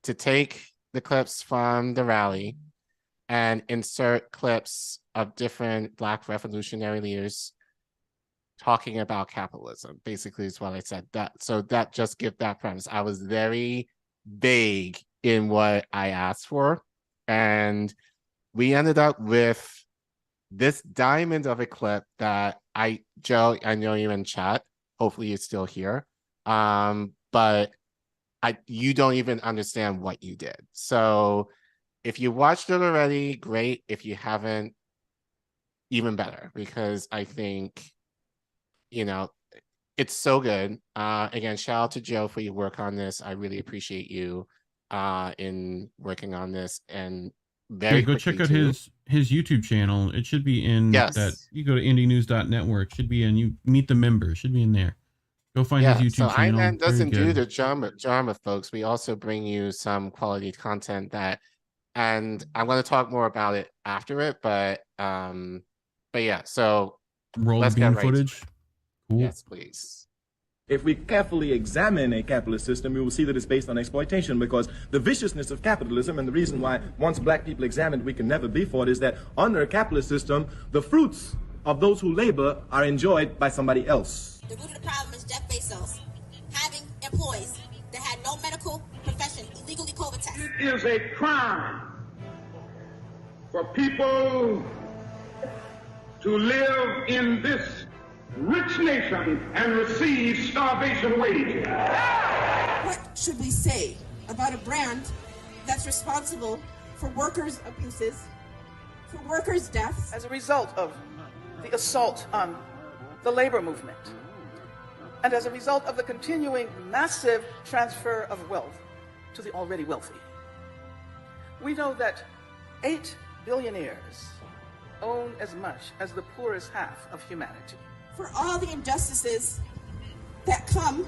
to take the clips from the rally and insert clips of different Black revolutionary leaders talking about capitalism. Basically is what I said. So that just give that premise. I was very vague in what I asked for, and we ended up with this diamond of a clip that Joe, I know you're in chat, hopefully you're still here, but you don't even understand what you did. So if you watched it already, great. If you haven't, even better, because I think, you know, it's so good. Again, shout out to Joe for your work on this. I really appreciate you in working on this. And very go check out his YouTube channel. It should be in that. You go to indienews.network. Should be in. You meet the members. Should be in there. Go find his YouTube channel. So IMAN doesn't do the drama, folks. We also bring you some quality content and I'm going to talk more about it after it. But yeah. So roll the beam footage. Cool. Yes, please. If we carefully examine a capitalist system, we will see that it's based on exploitation, because the viciousness of capitalism, and the reason why once black people examine we can never be for it, is that under a capitalist system, the fruits of those who labor are enjoyed by somebody else. The root of the problem is Jeff Bezos having employees that had no medical profession illegally COVID test. It is a crime for people to live in this rich nation and receive starvation wages. What should we say about a brand that's responsible for workers' abuses, for workers' deaths? As a result of the assault on the labor movement, and as a result of the continuing massive transfer of wealth to the already wealthy. We know that 8 billionaires own as much as the poorest half of humanity. For all the injustices that come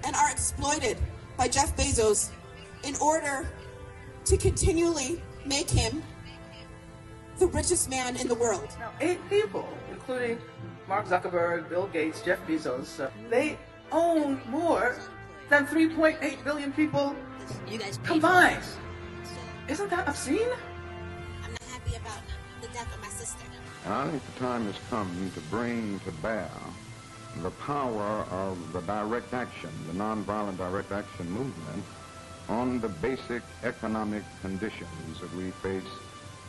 and are exploited by Jeff Bezos in order to continually make him the richest man in the world. Now, 8 people, including Mark Zuckerberg, Bill Gates, Jeff Bezos, they own more than 3.8 billion people combined. Isn't that obscene? I'm not happy about the death of my sister. I think the time has come to bring to bear the power of the direct action, the nonviolent direct action movement, on the basic economic conditions that we face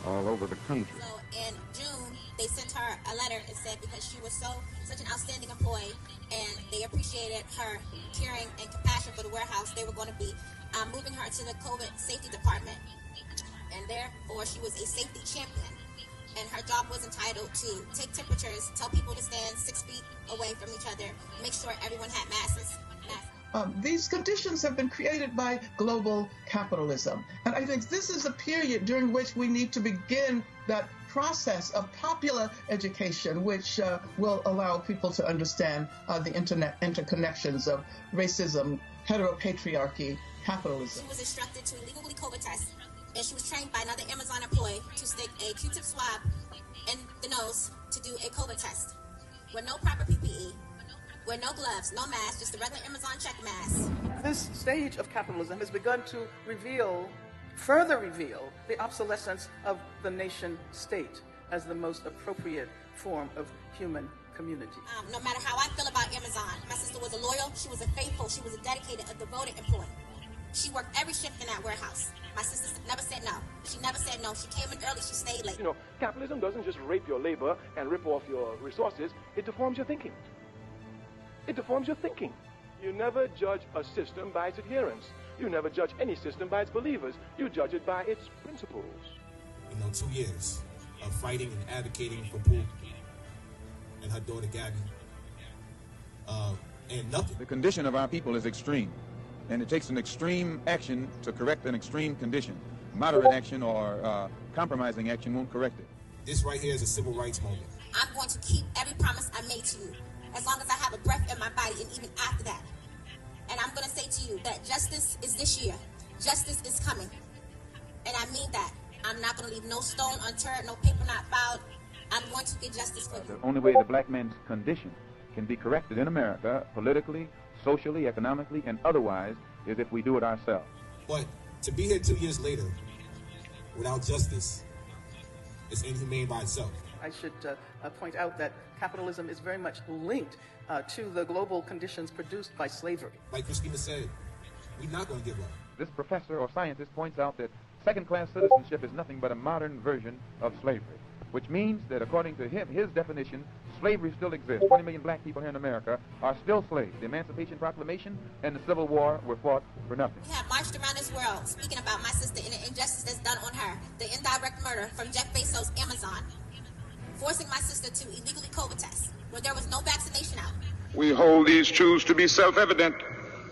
all over the country. So in June, they sent her a letter and said because she was such an outstanding employee and they appreciated her caring and compassion for the warehouse, they were going to be moving her to the COVID safety department. And therefore, she was a safety champion. And her job was entitled to take temperatures, tell people to stand 6 feet away from each other, make sure everyone had masks. These conditions have been created by global capitalism. And I think this is a period during which we need to begin that process of popular education, which will allow people to understand the interconnections of racism, heteropatriarchy, capitalism. She was instructed to illegally COVID test, and she was trained by another Amazon employee to stick a Q-tip swab in the nose to do a COVID test with no proper PPE. With no gloves, no mask, just a regular Amazon check mask. This stage of capitalism has begun to further reveal the obsolescence of the nation state as the most appropriate form of human community. No matter how I feel about Amazon, my sister was a loyal, she was a faithful, she was a dedicated, a devoted employee. She worked every shift in that warehouse. My sister never said no. She never said no. She came in early, she stayed late. You know, capitalism doesn't just rape your labor and rip off your resources, it deforms your thinking. It deforms your thinking. You never judge a system by its adherents. You never judge any system by its believers. You judge it by its principles. 2 years of fighting and advocating for Purge and her daughter Gabby, and nothing. The condition of our people is extreme, and it takes an extreme action to correct an extreme condition. Moderate action or compromising action won't correct it. This right here is a civil rights moment. I'm going to keep every promise I made to you, as long as I have a breath in my body, and even after that. And I'm going to say to you that justice is this year. Justice is coming. And I mean that. I'm not going to leave no stone unturned, no paper not filed. I'm going to get justice for you. The only way the black man's condition can be corrected in America, politically, socially, economically, and otherwise, is if we do it ourselves. But to be here 2 years later without justice is inhumane by itself. I should point out that capitalism is very much linked to the global conditions produced by slavery. Like Christina said, we're not going to give up. This professor or scientist points out that second-class citizenship is nothing but a modern version of slavery, which means that according to his definition, slavery still exists. 20 million black people here in America are still slaves. The Emancipation Proclamation and the Civil War were fought for nothing. We have marched around this world speaking about my sister and the injustice that's done on her, the indirect murder from Jeff Bezos' Amazon. forcing my sister to illegally COVID test, where there was no vaccination out. We hold these truths to be self-evident,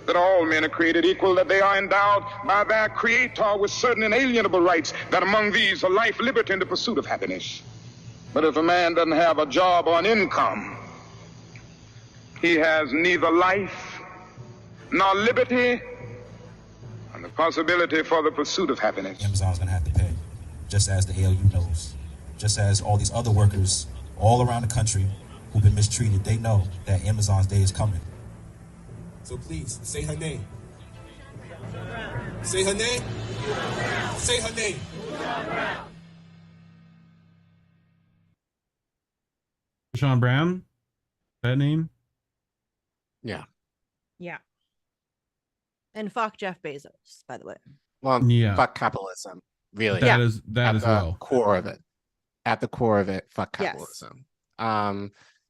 that all men are created equal, that they are endowed by their Creator with certain inalienable rights, that among these are life, liberty, and the pursuit of happiness. But if a man doesn't have a job or an income, he has neither life nor liberty and the possibility for the pursuit of happiness. Amazon's gonna have to pay, just as the ALU knows, just as all these other workers all around the country who've been mistreated, they know that Amazon's day is coming. So please, say her name. Say her name. Say her name. Sean Brown? That name? Yeah. Yeah. And fuck Jeff Bezos, by the way. Well, Yeah. fuck capitalism. Really. That is that At as the well. core of it. At the core of it, fuck capitalism.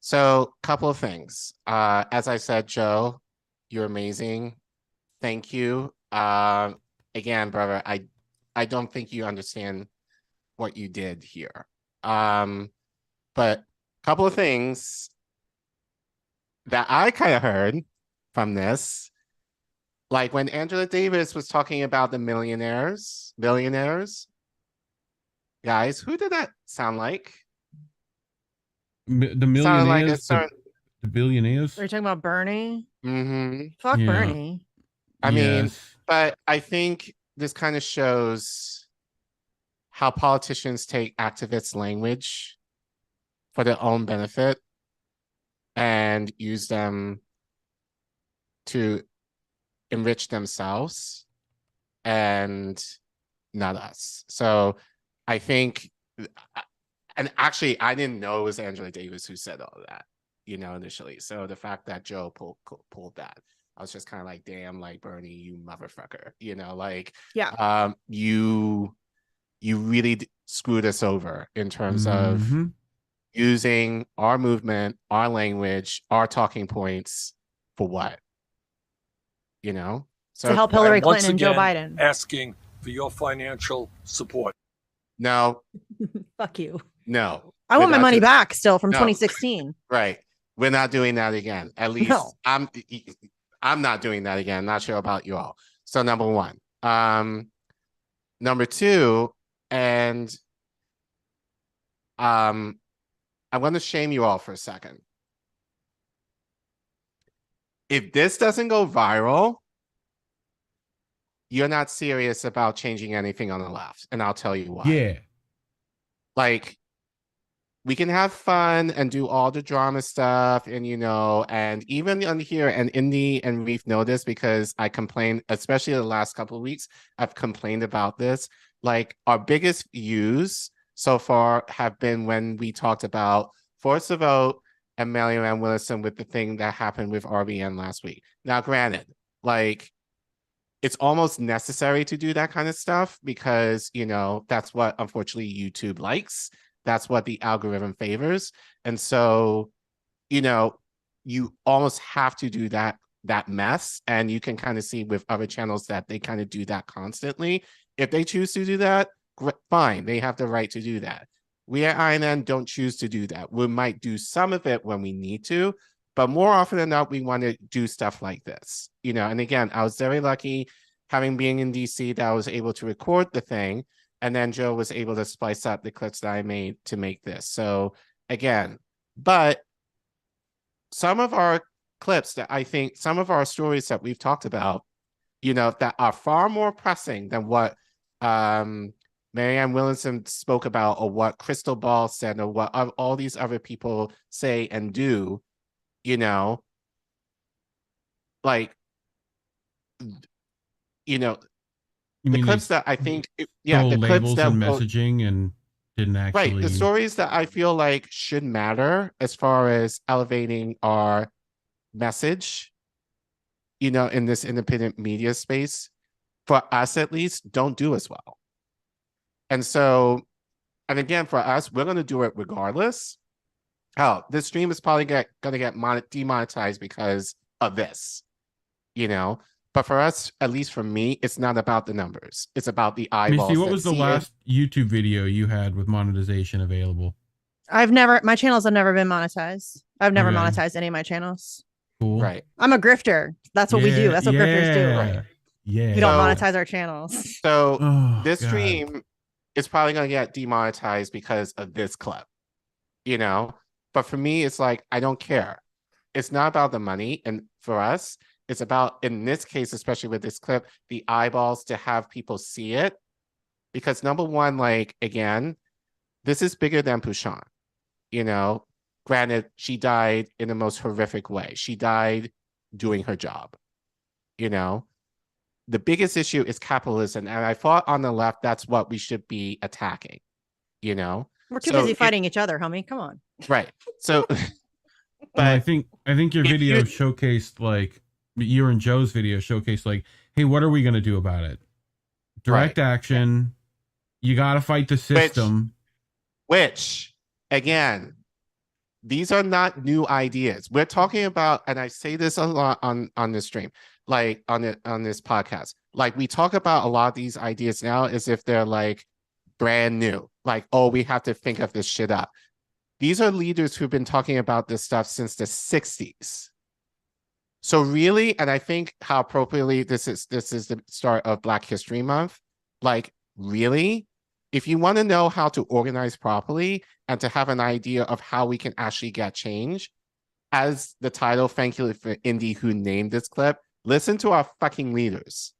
So couple of things. As I said, Joe, you're amazing. Thank you. Again, brother, I don't think you understand what you did here. But couple of things that I kind of heard from this, like when Angela Davis was talking about the billionaires, guys, who did that sound like? The Sounded millionaires, like a certain- the billionaires. Are you talking about Bernie? Mm-hmm. Fuck Yeah. Bernie. I mean, Yes. but I think this kind of shows how politicians take activists' language for their own benefit and use them to enrich themselves and not us. So I think, and actually, I didn't know it was Angela Davis who said all of that, initially. So the fact that Joe pulled that, I was just kind of like, damn, like Bernie, you motherfucker, Yeah. You really screwed us over in terms of Mhm. using our movement, our language, our talking points for what? So To help Hillary And once Clinton and Joe again, Biden. asking for your financial support. No, Fuck you. no. I want We're my not money do- back still from No. 2016. Right. We're not doing that again. At least No. I'm not doing that again. Not sure about you all. So number one. Number two, and I'm going to shame you all for a second. If this doesn't go viral, you're not serious about changing anything on the left, and I'll tell you why. Yeah. Like, we can have fun and do all the drama stuff, and and even on here, and Indy and Reef know this because I complained, especially the last couple of weeks, I've complained about this. Like, our biggest views so far have been when we talked about Force the Vote and Marianne Wilson with the thing that happened with RBN last week. Now, granted, like, it's almost necessary to do that kind of stuff because, that's what, unfortunately, YouTube likes. That's what the algorithm favors. And so, you almost have to do that mess. And you can kind of see with other channels that they kind of do that constantly. If they choose to do that, fine. They have the right to do that. We at INN don't choose to do that. We might do some of it when we need to, but more often than not, we want to do stuff like this. And again, I was very lucky having been in DC that I was able to record the thing. And then Joe was able to splice up the clips that I made to make this. So again, but some of our clips that I think, some of our stories that we've talked about, that are far more pressing than what Marianne Williamson spoke about, or what Crystal Ball said, or what all these other people say and do, like, the clips that I think, the clips labels that and messaging and didn't actually. Right, the stories that I feel like should matter as far as elevating our message, in this independent media space, for us at least, don't do as well. And so, and again, for us, we're going to do it regardless. Hell, this stream is probably going to get demonetized because of this, But for us, at least for me, it's not about the numbers. It's about the eyeballs. Misty, what was the last YouTube video you had with monetization available? My channels have never been monetized. I've never Okay. monetized any of my channels. Cool. Right. I'm a grifter. That's what we do. That's what grifters do. Right. Yeah. We don't monetize our channels. So Oh, this God. stream is probably gonna get demonetized because of this clip, you know. But for me, it's like I don't care. It's not about the money, and for us, it's about, in this case, especially with this clip, the eyeballs to have people see it. Because number one, like again, this is bigger than Pushan. You know, granted, she died in the most horrific way. She died doing her job. You know, the biggest issue is capitalism, and I thought on the left that's what we should be attacking. You know, We're too busy fighting each other, homie. Come on. Right. So, but I think your video showcased, like, you and Joe's video showcased, like, hey, what are we gonna do about it? Direct action. You got to fight the system. Which, again, these are not new ideas. We're talking about, and I say this a lot on this stream, like on this podcast. Like we talk about a lot of these ideas now as if they're like brand new. Like, oh, we have to think of this shit up. These are leaders who've been talking about this stuff since the 60s. So really, and I think how appropriately this is the start of Black History Month. Like, really? If you want to know how to organize properly and to have an idea of how we can actually get change, as the title, thank you for Indy who named this clip, listen to our fucking leaders.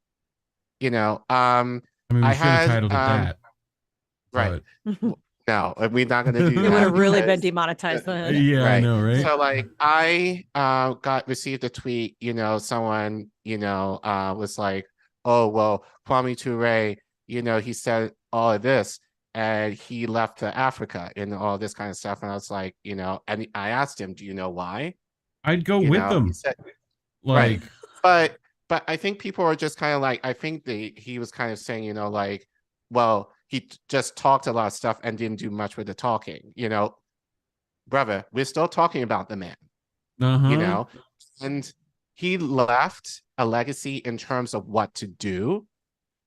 You know, I mean, we should have titled it that. Right. No, we're not going to do that. It would have really been demonetized then. Yeah, right. I know, right? So, like, I received a tweet, you know, someone, you know, was like, oh, well, Kwame Ture, you know, he said all of this and he left to Africa and all this kind of stuff. And I was like, you know, and I asked him, do you know why? I'd go with them. Said, like, right. But I think people are just kind of like, I think he was kind of saying, you know, like, well, he just talked a lot of stuff and didn't do much with the talking, you know, brother, we're still talking about the man, you know, and he left a legacy in terms of what to do.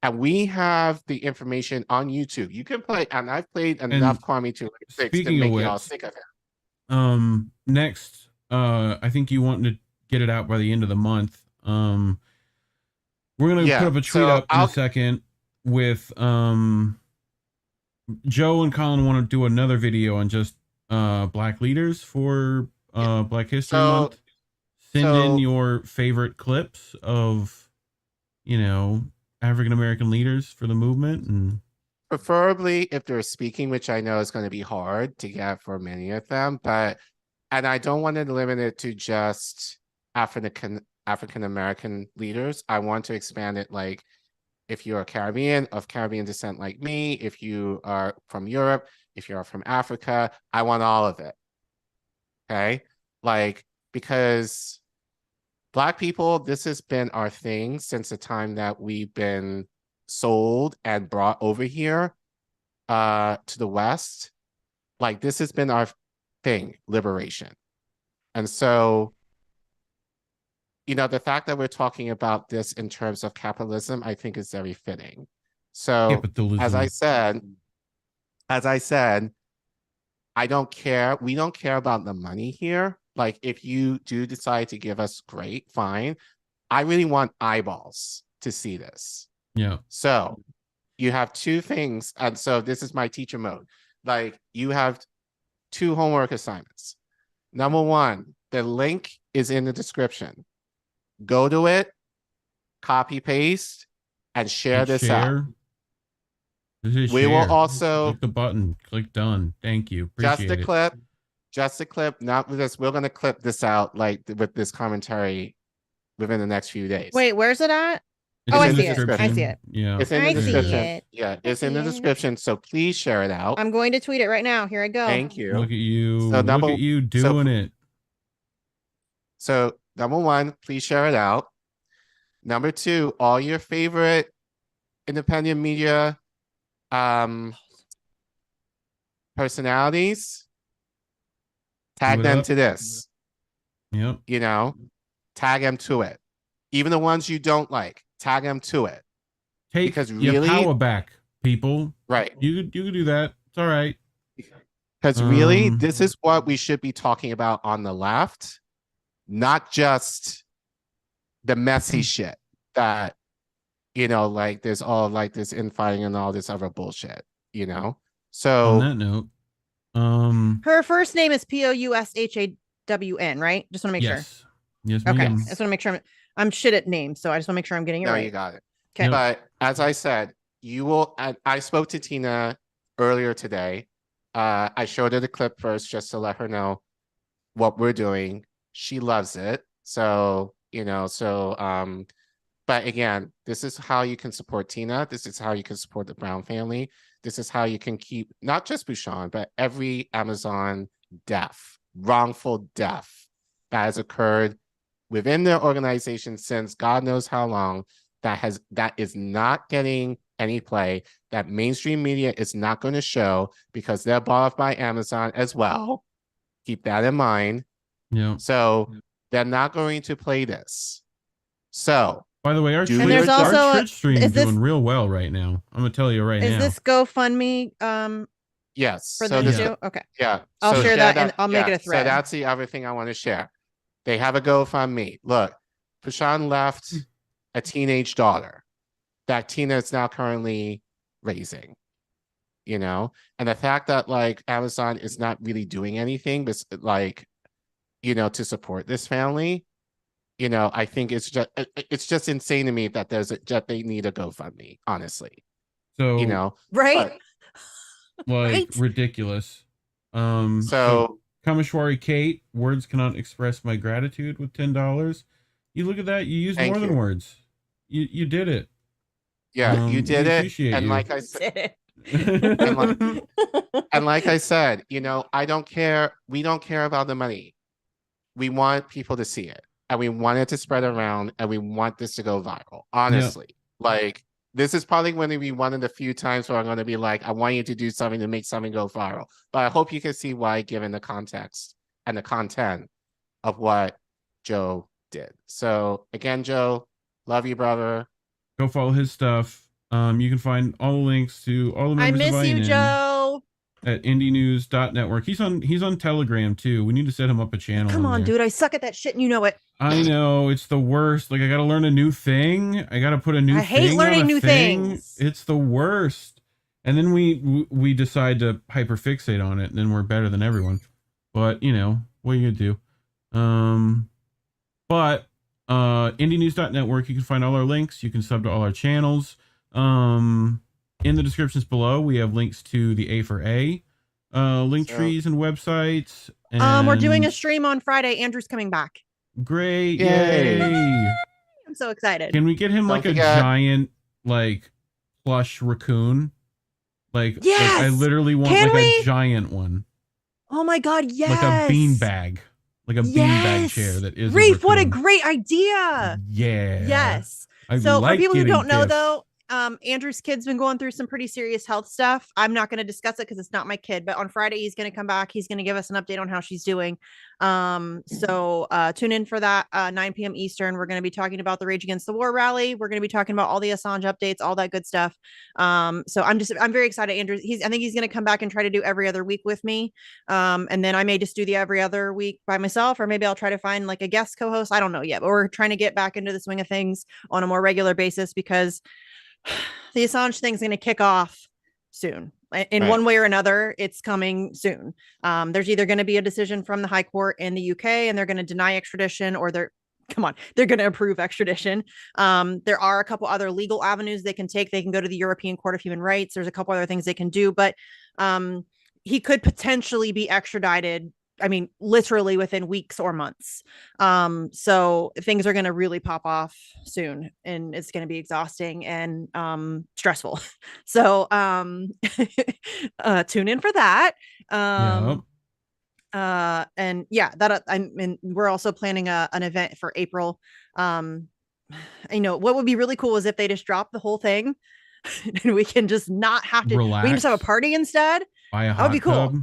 And we have the information on YouTube. You can play, and I've played enough Kwame to make you all sick of it. Next, I think you want to get it out by the end of the month. We're gonna put up a tweet up in a second with Joe and Collin want to do another video on just Black leaders for Black History Month. Send in your favorite clips of, you know, African American leaders for the movement, and preferably if they're speaking, which I know is going to be hard to get for many of them, and I don't want to limit it to just African American leaders. I want to expand it, like if you're a Caribbean of Caribbean descent like me, if you are from Europe, if you're from Africa, I want all of it. Okay, like, because Black people, this has been our thing since the time that we've been sold and brought over here to the West. Like, this has been our thing, liberation. And so, you know, the fact that we're talking about this in terms of capitalism, I think is very fitting. So, as I said, I don't care. We don't care about the money here. Like, if you do decide to give us, great, fine. I really want eyeballs to see this. Yeah. So you have two things. And so this is my teacher mode. Like, you have two homework assignments. Number one, the link is in the description. Go to it, copy, paste, and share this out. We will also click the button, click done. Thank you. Appreciate it. Just a clip, not with this. We're going to clip this out, like, with this commentary within the next few days. Wait, where's it at? I see it. I see it. Yeah. It's in the description. Yeah, it's in the description. So please share it out. I'm going to tweet it right now. Here I go. Thank you. Look at you. So look at you doing it. So number one, please share it out. Number two, all your favorite independent media personalities, tag them to this. Yep. You know, tag them to it. Even the ones you don't like, tag them to it. Take your power back, people. Right. You can do that. It's all right. Because really, this is what we should be talking about on the left, not just the messy shit that, like there's all like this infighting and all this other bullshit, So on that note, her first name is Poushawn, right? Just want to make sure. Yes, Okay. ma'am. I just want to make sure I'm shit at names, so I just want to make sure I'm getting it no, right. you got it. Okay. But as I said, I spoke to Tina earlier today. I showed her the clip first just to let her know what we're doing. She loves it. So, but again, this is how you can support Tina. This is how you can support the Brown family. This is how you can keep not just Bouchon, but every Amazon death, wrongful death that has occurred within their organization since God knows how long, that is not getting any play, that mainstream media is not going to show because they're bought off by Amazon as well. Keep that in mind. Yeah. So they're not going to play this. So by the way, our Twitch stream doing real well right now. I'm gonna tell you right now. Is this GoFundMe? Yes. For them to do? Okay. Yeah. I'll So share that and I'll make it a So thread. that's the other thing I want to share. They have a GoFundMe. Look, Prashant left a teenage daughter that Tina is now currently raising. And the fact that like Amazon is not really doing anything, but like, to support this family, I think it's just insane to me that that they need a GoFundMe, honestly. So right. Like ridiculous. So Kameshwari Kate, words cannot express my gratitude with $10. You look at that, you used more than words. You did it. Yeah, you did it. And like I said, and like I said, I don't care. We don't care about the money. We want people to see it, and we want it to spread around, and we want this to go viral. Honestly, like this is probably going to be one of the few times where I'm going to be like, I want you to do something to make something go viral. But I hope you can see why, given the context and the content of what Joe did. So again, Joe, love you, brother. Go follow his stuff. You can find all the links to all the members I of miss you, INN Joe. at indienews.network. He's on Telegram too. We need to set him up a channel. Come on, dude. I suck at that shit and you know it. I know, it's the worst. Like I gotta learn a new thing. I gotta put a new thing. I hate learning new things. It's the worst. And then we decide to hyperfixate on it, and then we're better than everyone. But what are you gonna do? But indienews.network, you can find all our links. You can sub to all our channels. In the descriptions below, we have links to the A for A link trees and websites. And we're doing a stream on Friday. Andrew's coming back. Great. Yay. I'm so excited. Can we get him like a giant like plush raccoon? Like I literally want a giant one. Oh my god, yes. Like a beanbag. Like a beanbag chair that is Reef, what a great idea. Yeah. Yes. So for people who don't know though, Andrew's kid's been going through some pretty serious health stuff. I'm not going to discuss it because it's not my kid, but on Friday he's going to come back. He's going to give us an update on how she's doing. So tune in for that 9 p.m. Eastern. We're going to be talking about the Rage Against the War rally. We're going to be talking about all the Assange updates, all that good stuff. So I'm very excited. Andrew, I think he's going to come back and try to do every other week with me. And then I may just do the every other week by myself, or maybe I'll try to find like a guest co-host. I don't know yet, but we're trying to get back into the swing of things on a more regular basis because the Assange thing's going to kick off soon. In one way or another, it's coming soon. There's either going to be a decision from the High Court in the UK and they're going to deny extradition, or they're going to approve extradition. There are a couple other legal avenues they can take. They can go to the European Court of Human Rights. There's a couple other things they can do, but he could potentially be extradited. I mean, literally within weeks or months. So things are going to really pop off soon, and it's going to be exhausting and stressful. So tune in for that. And yeah, we're also planning an event for April. What would be really cool is if they just drop the whole thing and we can just not have to, we can just have a party instead. That would be cool. Tub.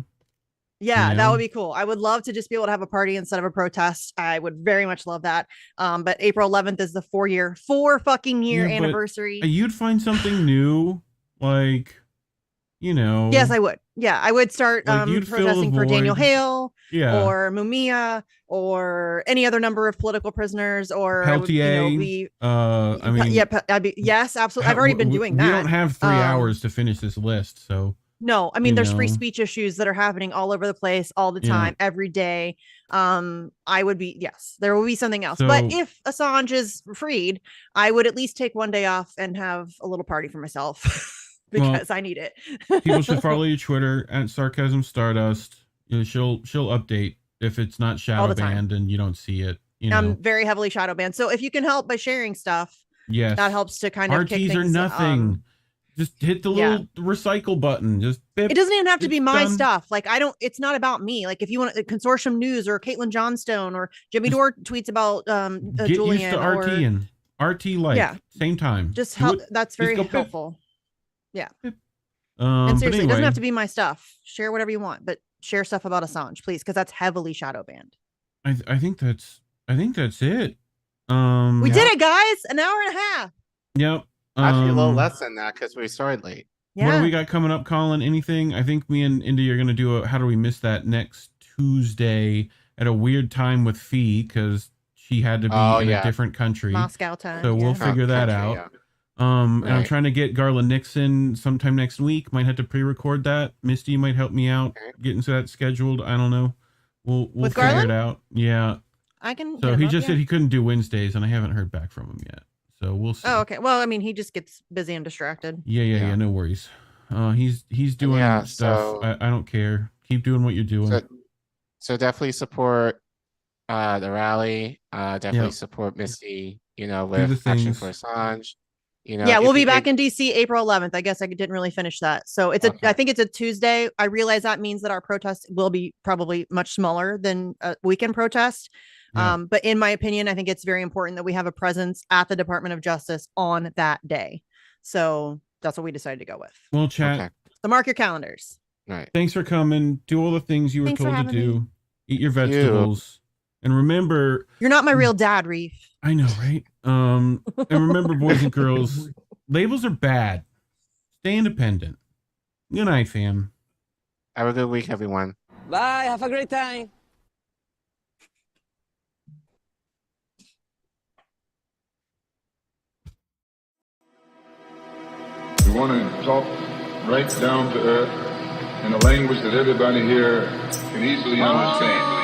Yeah, that would be cool. I would love to just be able to have a party instead of a protest. I would very much love that. But April 11th is the 4 fucking year anniversary. You'd find something new, like, Yes, I would. Yeah, I would start Like, protesting for Daniel void. Hale Yeah. or Mumia or any other number of political prisoners or Peltier. I mean, yes, absolutely. I've already been doing that. We don't have 3 hours to finish this list, so no, I mean, there's free know. speech issues that are happening all over the place all the Yeah. time, every day. I would be, yes, there will be something else. So- but if Assange is freed, I would at least take one day off and have a little party for myself because I need it. people should follow your Twitter at Sarcasm Stardust. You know, she'll update if it's not shadow the time. banned and you don't see it. You know, I'm very heavily shadow banned. So if you can help by sharing stuff, yes, that helps to kind of kick RTs are things, nothing. Just hit the little recycle button. Just bip, it doesn't even have to be it's my done. stuff. Like it's not about me. Like if you want Consortium News or Caitlin Johnstone or Jimmy Dore tweets about Get Julian used to or RT and RT like Yeah. same time. just Do help. it. That's Just very go bip. helpful. Yeah. And And seriously, it doesn't have to be my stuff. Share whatever you want, but share stuff about Assange, please, because that's heavily shadow banned. I think that's it. We did it, guys. An hour and a half. Yep. Actually, a little less than that because we started late. What do we got coming up, Collin? Anything? I think me and Indy are going to do a How Do We Miss That next Tuesday at a weird time with Fee because she had to be in a different country. Moscow time. So we'll figure that out. And I'm trying to get Garland Nixon sometime next week. Might have to pre-record that. Misty might help me out getting to that scheduled. I don't know. We'll With figure Garland? it out. Yeah. I can. So get he him up, just said yeah. he couldn't do Wednesdays, and I haven't heard back from him yet. So we'll see. Oh, okay. Well, I mean, he just gets busy and distracted. Yeah. No worries. He's doing Yeah, stuff. so- I don't care. Keep doing what you're doing. So definitely support the rally. Definitely support Misty. You know, Do the with Action for things. Assange. You know, Yeah, if we'll be you back think- in DC April 11th. I guess I didn't really finish that. So it's I think it's a Tuesday. I realize that means that our protest will be probably much smaller than a weekend protest. Yeah. But in my opinion, I think it's very important that we have a presence at the Department of Justice on that day. So that's what we decided to go with. Well, chat. So mark your calendars. Right. Thanks for coming. Do all the things you were Thanks for told to having do. me. Eat your vegetables. And remember, You're not my real dad, Reef. I know, right? And remember, boys and girls, labels are bad. Stay independent. Good night, fam. Have a good week, everyone. Bye. Have a great time. We want to talk right down to earth in a language that everybody here can easily understand.